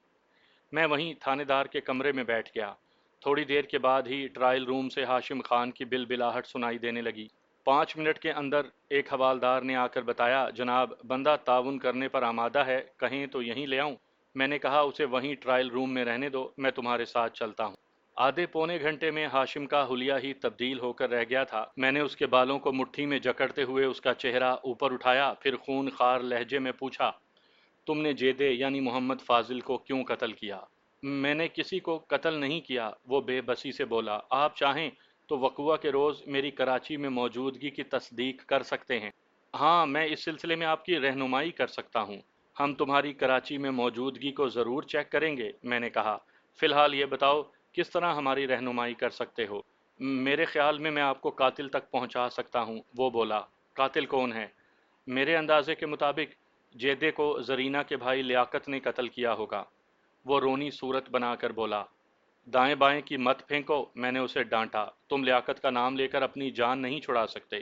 میں وہیں تھانے دار کے کمرے میں بیٹھ گیا۔ تھوڑی دیر کے بعد ہی ٹرائل روم سے ہاشم خان کی بلبلاہٹ سنائی دینے لگی۔ 5 منٹ کے اندر ایک حوالدار نے آ کر بتایا، جناب بندہ تعاون کرنے پر آمادہ ہے، کہیں تو یہیں لے آؤں؟ میں نے کہا اسے وہیں ٹرائل روم میں رہنے دو، میں تمہارے ساتھ چلتا ہوں۔ آدھے پونے گھنٹے میں ہاشم کا حلیہ ہی تبدیل ہو کر رہ گیا تھا۔ میں نے اس کے بالوں کو مٹھی میں جکڑتے ہوئے اس کا چہرہ اوپر اٹھایا، پھر خون خوار لہجے میں پوچھا، تم نے جیدے یعنی محمد فاضل کو کیوں قتل کیا؟ میں نے کسی کو قتل نہیں کیا، وہ بے بسی سے بولا۔ آپ چاہیں تو وقوعہ کے روز میری کراچی میں موجودگی کی تصدیق کر سکتے ہیں۔ ہاں، میں اس سلسلے میں آپ کی رہنمائی کر سکتا ہوں۔ ہم تمہاری کراچی میں موجودگی کو ضرور چیک کریں گے، میں نے کہا۔ فی الحال یہ بتاؤ کس طرح ہماری رہنمائی کر سکتے ہو؟ میرے خیال میں آپ کو قاتل تک پہنچا سکتا ہوں، وہ بولا۔ قاتل کون ہے؟ میرے اندازے کے مطابق جیدے کو زرینہ کے بھائی لیاقت نے قتل کیا ہوگا، وہ رونی صورت بنا کر بولا۔ دائیں بائیں کی مت پھینکو، میں نے اسے ڈانٹا، تم لیاقت کا نام لے کر اپنی جان نہیں چھڑا سکتے۔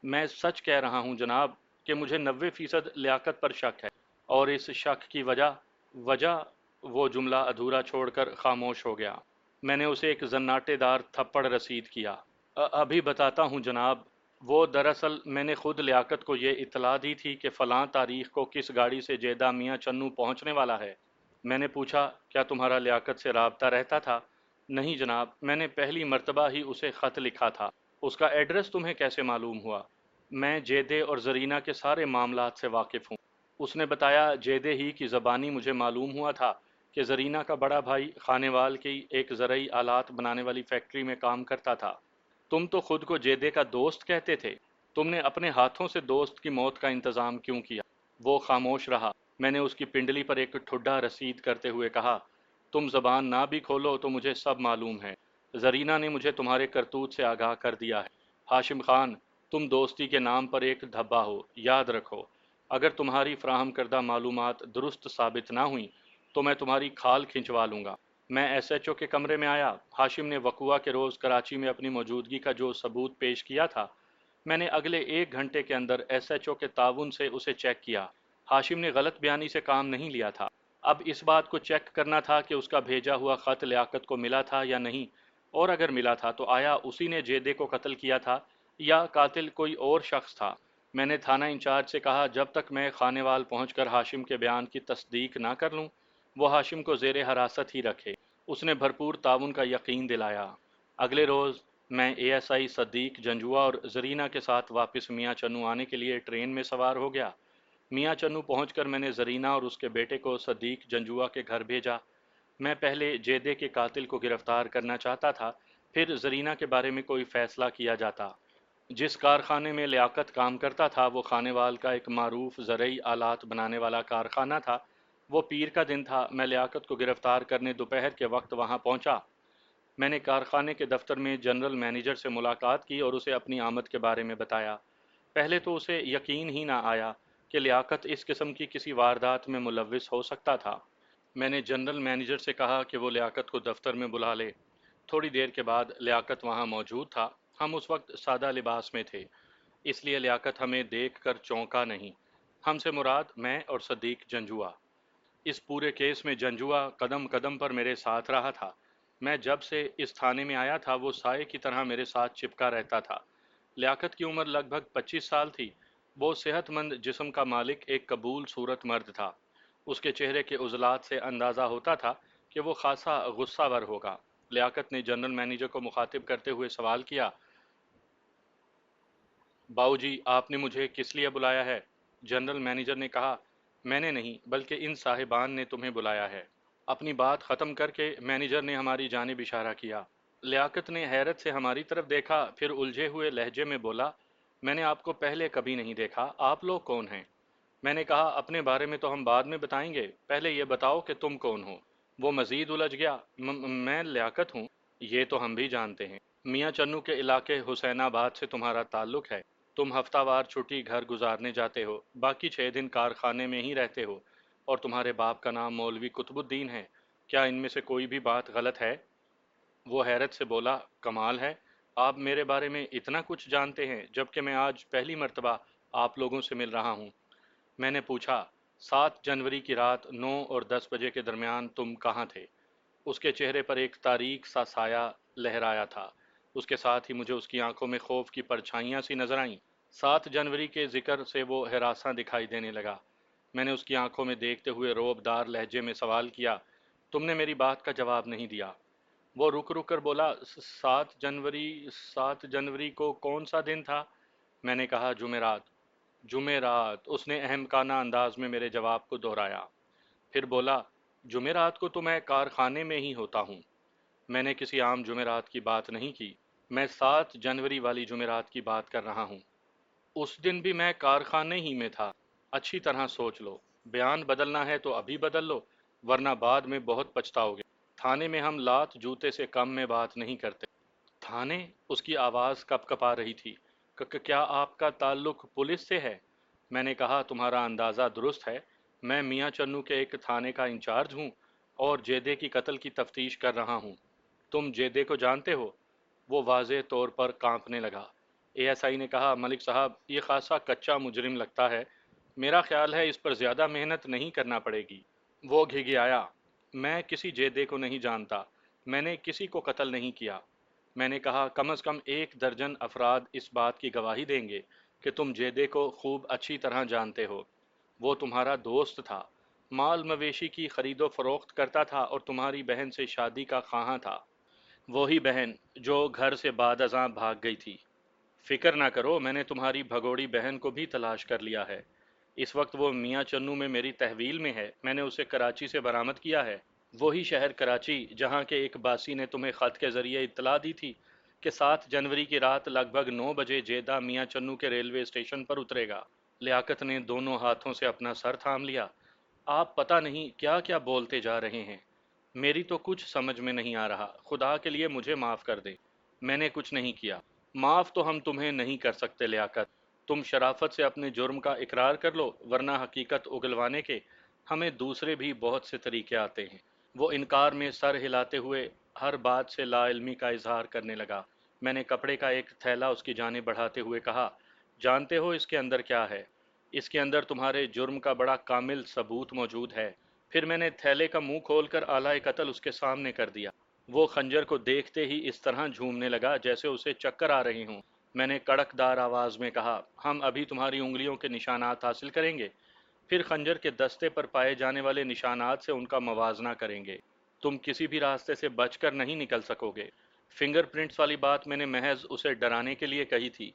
میں سچ کہہ رہا ہوں جناب کہ مجھے 90% لیاقت پر شک ہے، اور اس شک کی وجہ وہ جملہ ادھورا چھوڑ کر خاموش ہو گیا۔ میں نے اسے ایک زناٹے دار تھپڑ رسید کیا۔ ابھی بتاتا ہوں جناب، وہ دراصل میں نے خود لیاقت کو یہ اطلاع دی تھی کہ فلاں تاریخ کو کس گاڑی سے جیدہ میاں چنو پہنچنے والا ہے۔ میں نے پوچھا، کیا تمہارا لیاقت سے رابطہ رہتا تھا؟ نہیں جناب، میں نے پہلی مرتبہ ہی اسے خط لکھا تھا۔ اس کا ایڈریس تمہیں کیسے معلوم ہوا؟ میں جیدے اور زرینہ کے سارے معاملات سے واقف ہوں۔ اس نے بتایا، جیدے ہی کی زبانی مجھے معلوم ہوا تھا کہ زرینہ کا بڑا بھائی خانیوال کی ایک زرعی آلات بنانے والی فیکٹری میں کام کرتا تھا۔ تم تو خود کو جیدے کا دوست کہتے تھے، تم نے اپنے ہاتھوں سے دوست کی موت کا انتظام کیوں کیا؟ وہ خاموش رہا۔ میں نے اس کی پنڈلی پر ایک ٹھڈا رسید کرتے ہوئے کہا، تم زبان نہ بھی کھولو تو مجھے سب معلوم ہے۔ زرینہ نے مجھے تمہارے کرتوت سے آگاہ کر دیا ہے۔ ہاشم خان، تم دوستی کے نام پر ایک دھبا ہو، یاد رکھو۔ اگر تمہاری فراہم کردہ معلومات درست ثابت نہ ہوئیں تو میں تمہاری کھال کھنچوا لوں گا۔ میں ایس ایچ او کے کمرے میں آیا۔ ہاشم نے وقوعہ کے روز کراچی میں اپنی موجودگی کا جو ثبوت پیش کیا تھا، میں نے اگلے 1 گھنٹے کے اندر ایس ایچ او کے تعاون سے اسے چیک کیا۔ ہاشم نے غلط بیانی سے کام نہیں لیا تھا۔ اب اس بات کو چیک کرنا تھا کہ اس کا بھیجا ہوا خط لیاقت کو ملا تھا یا نہیں، اور اگر ملا تھا تو آیا اسی نے جیدے کو قتل کیا تھا یا قاتل کوئی اور شخص تھا؟ میں نے تھانہ انچارج سے کہا، جب تک میں خانیوال پہنچ کر ہاشم کے بیان کی تصدیق نہ کر لوں وہ ہاشم کو زیر حراست ہی رکھے۔ اس نے بھرپور تعاون کا یقین دلایا۔ اگلے روز میں اے ایس آئی صدیق جنجوا اور زرینہ کے ساتھ واپس میاں چنو آنے کے لیے ٹرین میں سوار ہو گیا۔ میاں چنو پہنچ کر میں نے زرینہ اور اس کے بیٹے کو صدیق جنجوا کے گھر بھیجا۔ میں پہلے جیدے کے قاتل کو گرفتار کرنا چاہتا تھا، پھر زرینہ کے بارے میں کوئی فیصلہ کیا جاتا۔ جس کارخانے میں لیاقت کام کرتا تھا وہ خانیوال کا ایک معروف زرعی آلات بنانے والا کارخانہ تھا۔ وہ پیر کا دن تھا۔ میں لیاقت کو گرفتار کرنے دوپہر کے وقت وہاں پہنچا۔ میں نے کارخانے کے دفتر میں جنرل مینیجر سے ملاقات کی اور اسے اپنی آمد کے بارے میں بتایا۔ پہلے تو اسے یقین ہی نہ آیا کہ لیاقت اس قسم کی کسی واردات میں ملوث ہو سکتا تھا۔ میں نے جنرل مینیجر سے کہا کہ وہ لیاقت کو دفتر میں بلا لے۔ تھوڑی دیر کے بعد لیاقت وہاں موجود تھا۔ ہم اس وقت سادہ لباس میں تھے، اس لیے لیاقت ہمیں دیکھ کر چونکا نہیں۔ ہم سے مراد میں اور صدیق جنجوعہ۔ اس پورے کیس میں جنجوعہ قدم قدم پر میرے ساتھ رہا تھا۔ میں جب سے اس تھانے میں آیا تھا وہ سائے کی طرح میرے ساتھ چپکا رہتا تھا۔ لیاقت کی عمر لگ بھگ 25 سال تھی۔ وہ صحت مند جسم کا مالک ایک قبول صورت مرد تھا۔ اس کے چہرے کے عضلات سے اندازہ ہوتا تھا کہ وہ خاصا غصہ ور ہوگا۔ لیاقت نے جنرل مینیجر کو مخاطب کرتے ہوئے سوال کیا، باؤ جی آپ نے مجھے کس لیے بلایا ہے؟ جنرل مینیجر نے کہا، میں نے نہیں بلکہ ان صاحبان نے تمہیں بلایا ہے۔ اپنی بات ختم کر کے مینیجر نے ہماری جانب اشارہ کیا۔ لیاقت نے حیرت سے ہماری طرف دیکھا، پھر الجھے ہوئے لہجے میں بولا، میں نے آپ کو پہلے کبھی نہیں دیکھا، آپ لوگ کون ہیں؟ میں نے کہا، اپنے بارے میں تو ہم بعد میں بتائیں گے، پہلے یہ بتاؤ کہ تم کون ہو؟ وہ مزید الجھ گیا، میں لیاقت ہوں۔ یہ تو ہم بھی جانتے ہیں، میاں چنو کے علاقے حسین آباد سے تمہارا تعلق ہے۔ تم ہفتہ وار چھٹی گھر گزارنے جاتے ہو، باقی 6 دن کارخانے میں ہی رہتے ہو، اور تمہارے باپ کا نام مولوی قطب الدین ہے۔ کیا ان میں سے کوئی بھی بات غلط ہے؟ وہ حیرت سے بولا، کمال ہے، آپ میرے بارے میں اتنا کچھ جانتے ہیں جبکہ میں آج پہلی مرتبہ آپ لوگوں سے مل رہا ہوں۔ میں نے پوچھا، 7 جنوری کی رات 9 اور 10 بجے کے درمیان تم کہاں تھے؟ اس کے چہرے پر ایک تاریک سا سایہ لہرایا تھا۔ اس کے ساتھ ہی مجھے اس کی آنکھوں میں خوف کی پرچھائیاں سی نظر آئیں۔ 7 جنوری کے ذکر سے وہ ہراساں دکھائی دینے لگا۔ میں نے اس کی آنکھوں میں دیکھتے ہوئے روب دار لہجے میں سوال کیا، تم نے میری بات کا جواب نہیں دیا۔ وہ رک رک کر بولا، 7 جنوری، 7 جنوری کو کون سا دن تھا؟ میں نے کہا، جمعرات۔ جمعرات، اس نے اہمکانہ انداز میں میرے جواب کو دہرایا، پھر بولا، جمعرات کو تو میں کارخانے میں ہی ہوتا ہوں۔ میں نے کسی عام جمعرات کی بات نہیں کی، میں 7 جنوری والی جمعرات کی بات کر رہا ہوں۔ اس دن بھی میں کارخانے ہی میں تھا۔ اچھی طرح سوچ لو، بیان بدلنا ہے تو ابھی بدل لو، ورنہ بعد میں بہت پچھتاؤ گے۔ تھانے میں ہم لات جوتے سے کم میں بات نہیں کرتے۔ تھانے؟ اس کی آواز کپ کپا رہی تھی۔ کیا آپ کا تعلق پولیس سے ہے؟ میں نے کہا، تمہارا اندازہ درست ہے، میں میاں چنو کے ایک تھانے کا انچارج ہوں اور جیدے کی قتل کی تفتیش کر رہا ہوں۔ تم جیدے کو جانتے ہو؟ وہ واضح طور پر کانپنے لگا۔ اے ایس آئی نے کہا، ملک صاحب یہ خاصا کچا مجرم لگتا ہے، میرا خیال ہے اس پر زیادہ محنت نہیں کرنا پڑے گی۔ وہ گھگھایا، میں کسی جیدے کو نہیں جانتا، میں نے کسی کو قتل نہیں کیا۔ میں نے کہا، کم از کم 1 درجن افراد اس بات کی گواہی دیں گے کہ تم جیدے کو خوب اچھی طرح جانتے ہو۔ وہ تمہارا دوست تھا، مال مویشی کی خرید و فروخت کرتا تھا اور تمہاری بہن سے شادی کا خواہاں تھا۔ وہی بہن جو گھر سے بعد ازاں بھاگ گئی تھی۔ فکر نہ کرو، میں نے تمہاری بھگوڑی بہن کو بھی تلاش کر لیا ہے۔ اس وقت وہ میاں چنو میں میری تحویل میں ہے، میں نے اسے کراچی سے برآمد کیا ہے۔ وہی شہر کراچی جہاں کے ایک باسی نے تمہیں خط کے ذریعے اطلاع دی تھی کہ 7 جنوری کی رات لگ بھگ 9 بجے جیدہ میاں چنو کے ریلوے اسٹیشن پر اترے گا۔ لیاقت نے دونوں ہاتھوں سے اپنا سر تھام لیا۔ آپ پتہ نہیں کیا کیا بولتے جا رہے ہیں، میری تو کچھ سمجھ میں نہیں آ رہا، خدا کے لیے مجھے معاف کر دیں، میں نے کچھ نہیں کیا۔ معاف تو ہم تمہیں نہیں کر سکتے لیاقت، تم شرافت سے اپنے جرم کا اقرار کر لو، ورنہ حقیقت اگلوانے کے ہمیں دوسرے بھی بہت سے طریقے آتے ہیں۔ وہ انکار میں سر ہلاتے ہوئے ہر بات سے لا علمی کا اظہار کرنے لگا۔ میں نے کپڑے کا ایک تھیلا اس کی جانب بڑھاتے ہوئے کہا، جانتے ہو اس کے اندر کیا ہے؟ اس کے اندر تمہارے جرم کا بڑا کامل ثبوت موجود ہے۔ پھر میں نے تھیلے کا منہ کھول کر آلہ قتل اس کے سامنے کر دیا۔ وہ خنجر کو دیکھتے ہی اس طرح جھومنے لگا جیسے اسے چکر آ رہی ہوں۔ میں نے کڑک دار آواز میں کہا، ہم ابھی تمہاری انگلیوں کے نشانات حاصل کریں گے، پھر خنجر کے دستے پر پائے جانے والے نشانات سے ان کا موازنہ کریں گے۔ تم کسی بھی راستے سے بچ کر نہیں نکل سکو گے۔ فنگر پرنٹس والی بات میں نے محض اسے ڈرانے کے لیے کہی تھی،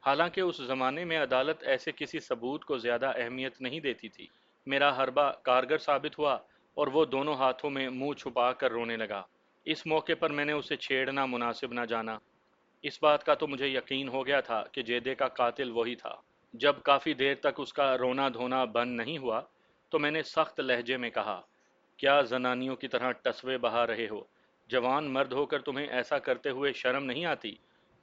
حالانکہ اس زمانے میں عدالت ایسے کسی ثبوت کو زیادہ اہمیت نہیں دیتی تھی۔ میرا حربہ کارگر ثابت ہوا اور وہ دونوں ہاتھوں میں منہ چھپا کر رونے لگا۔ اس موقع پر میں نے اسے چھیڑنا مناسب نہ جانا۔ اس بات کا تو مجھے یقین ہو گیا تھا کہ جیدے کا قاتل وہی تھا۔ جب کافی دیر تک اس کا رونا دھونا بند نہیں ہوا تو میں نے سخت لہجے میں کہا، کیا زنانیوں کی طرح ٹسوے بہا رہے ہو؟ جوان مرد ہو کر تمہیں ایسا کرتے ہوئے شرم نہیں آتی؟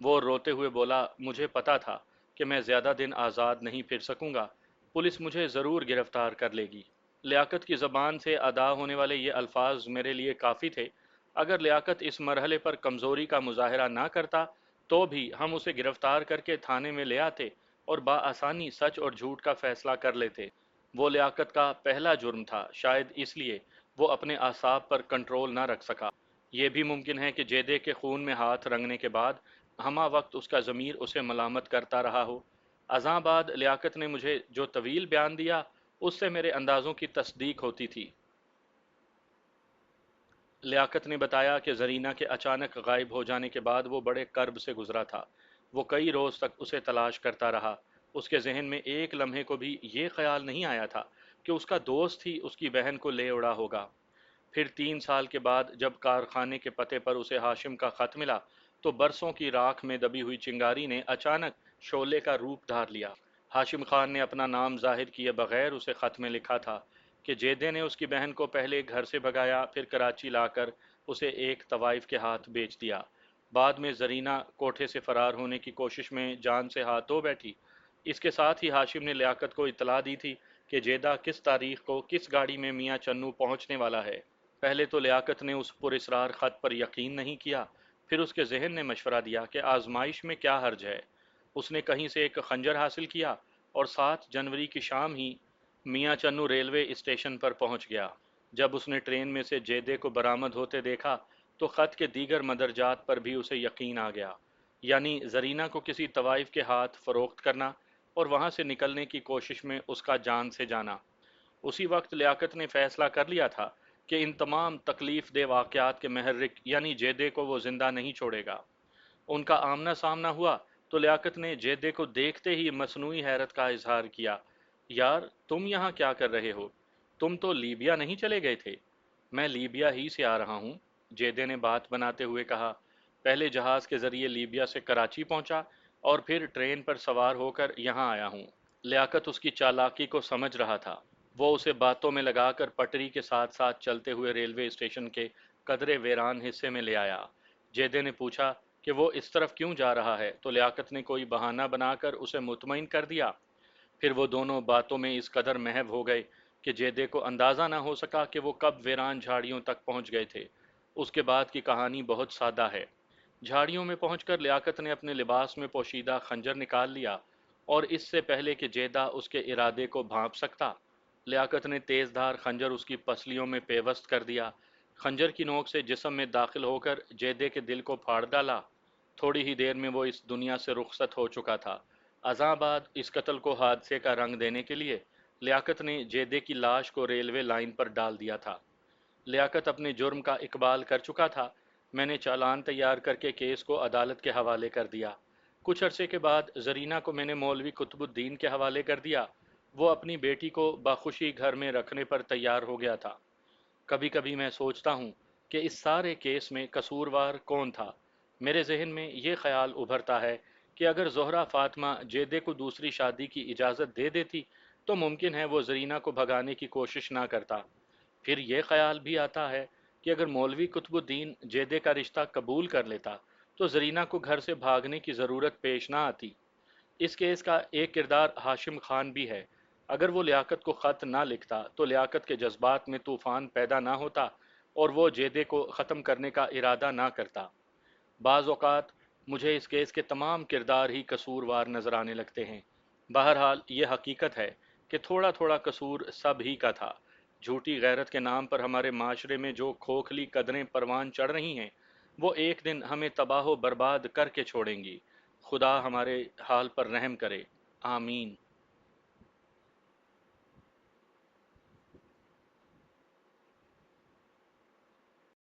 وہ روتے ہوئے بولا، مجھے پتا تھا کہ میں زیادہ دن آزاد نہیں پھر سکوں گا، پولیس مجھے ضرور گرفتار کر لے گی۔ لیاقت کی زبان سے ادا ہونے والے یہ الفاظ میرے لیے کافی تھے۔ اگر لیاقت اس مرحلے پر کمزوری کا مظاہرہ نہ کرتا تو بھی ہم اسے گرفتار کر کے تھانے میں لے آتے اور بآسانی سچ اور جھوٹ کا فیصلہ کر لیتے۔ وہ لیاقت کا پہلا جرم تھا، شاید اس لیے وہ اپنے اعصاب پر کنٹرول نہ رکھ سکا۔ یہ بھی ممکن ہے کہ جیدے کے خون میں ہاتھ رنگنے کے بعد ہمہ وقت اس کا ضمیر اسے ملامت کرتا رہا ہو۔ ازاں بعد لیاقت نے مجھے جو طویل بیان دیا اس سے میرے اندازوں کی تصدیق ہوتی تھی۔ لیاقت نے بتایا کہ زرینہ کے اچانک غائب ہو جانے کے بعد وہ بڑے کرب سے گزرا تھا۔ وہ کئی روز تک اسے تلاش کرتا رہا۔ اس کے ذہن میں ایک لمحے کو بھی یہ خیال نہیں آیا تھا کہ اس کا دوست ہی اس کی بہن کو لے اڑا ہوگا۔ پھر 3 سال کے بعد جب کارخانے کے پتے پر اسے ہاشم کا خط ملا تو برسوں کی راکھ میں دبی ہوئی چنگاری نے اچانک شعلے کا روپ دھار لیا۔ ہاشم خان نے اپنا نام ظاہر کیے بغیر اسے خط میں لکھا تھا کہ جیدے نے اس کی بہن کو پہلے گھر سے بھگایا، پھر کراچی لا کر اسے ایک طوائف کے ہاتھ بیچ دیا۔ بعد میں زرینہ کوٹھے سے فرار ہونے کی کوشش میں جان سے ہاتھ دھو بیٹھی۔ اس کے ساتھ ہی ہاشم نے لیاقت کو اطلاع دی تھی کہ جیدہ کس تاریخ کو کس گاڑی میں میاں چنو پہنچنے والا ہے۔ پہلے تو لیاقت نے اس پراسرار خط پر یقین نہیں کیا، پھر اس کے ذہن نے مشورہ دیا کہ آزمائش میں کیا حرج ہے۔ اس نے کہیں سے ایک خنجر حاصل کیا اور 7 جنوری کی شام ہی میاں چنو ریلوے اسٹیشن پر پہنچ گیا۔ جب اس نے ٹرین میں سے جیدے کو برآمد ہوتے دیکھا تو خط کے دیگر مدرجات پر بھی اسے یقین آ گیا، یعنی زرینہ کو کسی طوائف کے ہاتھ فروخت کرنا اور وہاں سے نکلنے کی کوشش میں اس کا جان سے جانا۔ اسی وقت لیاقت نے فیصلہ کر لیا تھا کہ ان تمام تکلیف دہ واقعات کے محرک یعنی جیدے کو وہ زندہ نہیں چھوڑے گا۔ ان کا آمنا سامنا ہوا تو لیاقت نے جیدے کو دیکھتے ہی مصنوعی حیرت کا اظہار کیا۔ یار تم یہاں کیا کر رہے ہو؟ تم تو لیبیا نہیں چلے گئے تھے؟ میں لیبیا ہی سے آ رہا ہوں، جیدے نے بات بناتے ہوئے کہا۔ پہلے جہاز کے ذریعے لیبیا سے کراچی پہنچا اور پھر ٹرین پر سوار ہو کر یہاں آیا ہوں۔ لیاقت اس کی چالاکی کو سمجھ رہا تھا۔ وہ اسے باتوں میں لگا کر پٹری کے ساتھ ساتھ چلتے ہوئے ریلوے اسٹیشن کے قدرے ویران حصے میں لے آیا۔ جیدے نے پوچھا کہ وہ اس طرف کیوں جا رہا ہے تو لیاقت نے کوئی بہانہ بنا کر اسے مطمئن کر دیا۔ پھر وہ دونوں باتوں میں اس قدر محو ہو گئے کہ جیدے کو اندازہ نہ ہو سکا کہ وہ کب ویران جھاڑیوں تک پہنچ گئے تھے۔ اس کے بعد کی کہانی بہت سادہ ہے۔ جھاڑیوں میں پہنچ کر لیاقت نے اپنے لباس میں پوشیدہ خنجر نکال لیا اور اس سے پہلے کہ جیدہ اس کے ارادے کو بھانپ سکتا، لیاقت نے تیز دھار خنجر اس کی پسلیوں میں پیوست کر دیا۔ خنجر کی نوک سے جسم میں داخل ہو کر جیدے کے دل کو پھاڑ ڈالا۔ تھوڑی ہی دیر میں وہ اس دنیا سے رخصت ہو چکا تھا۔ ازاں بعد اس قتل کو حادثے کا رنگ دینے کے لیے لیاقت نے جیدے کی لاش کو ریلوے لائن پر ڈال دیا تھا۔ لیاقت اپنے جرم کا اقبال کر چکا تھا۔ میں نے چالان تیار کر کے کیس کو عدالت کے حوالے کر دیا۔ کچھ عرصے کے بعد زرینہ کو میں نے مولوی قطب الدین کے حوالے کر دیا۔ وہ اپنی بیٹی کو بخوشی گھر میں رکھنے پر تیار ہو گیا تھا۔ کبھی کبھی میں سوچتا ہوں کہ اس سارے کیس میں قصوروار کون تھا۔ میرے ذہن میں یہ خیال ابھرتا ہے کہ اگر زہرہ فاطمہ جیدے کو دوسری شادی کی اجازت دے دیتی تو ممکن ہے وہ زرینہ کو بھگانے کی کوشش نہ کرتا۔ پھر یہ خیال بھی آتا ہے کہ اگر مولوی قطب الدین جیدے کا رشتہ قبول کر لیتا تو زرینہ کو گھر سے بھاگنے کی ضرورت پیش نہ آتی۔ اس کیس کا ایک کردار ہاشم خان بھی ہے۔ اگر وہ لیاقت کو خط نہ لکھتا تو لیاقت کے جذبات میں طوفان پیدا نہ ہوتا اور وہ جیدے کو ختم کرنے کا ارادہ نہ کرتا۔ بعض اوقات مجھے اس کیس کے تمام کردار ہی قصوروار نظر آنے لگتے ہیں۔ بہرحال یہ حقیقت ہے کہ تھوڑا تھوڑا قصور سب ہی کا تھا۔ جھوٹی غیرت کے نام پر ہمارے معاشرے میں جو کھوکھلی قدریں پروان چڑھ رہی ہیں وہ ایک دن ہمیں تباہ و برباد کر کے چھوڑیں گی۔ خدا ہمارے حال پر رحم کرے، آمین۔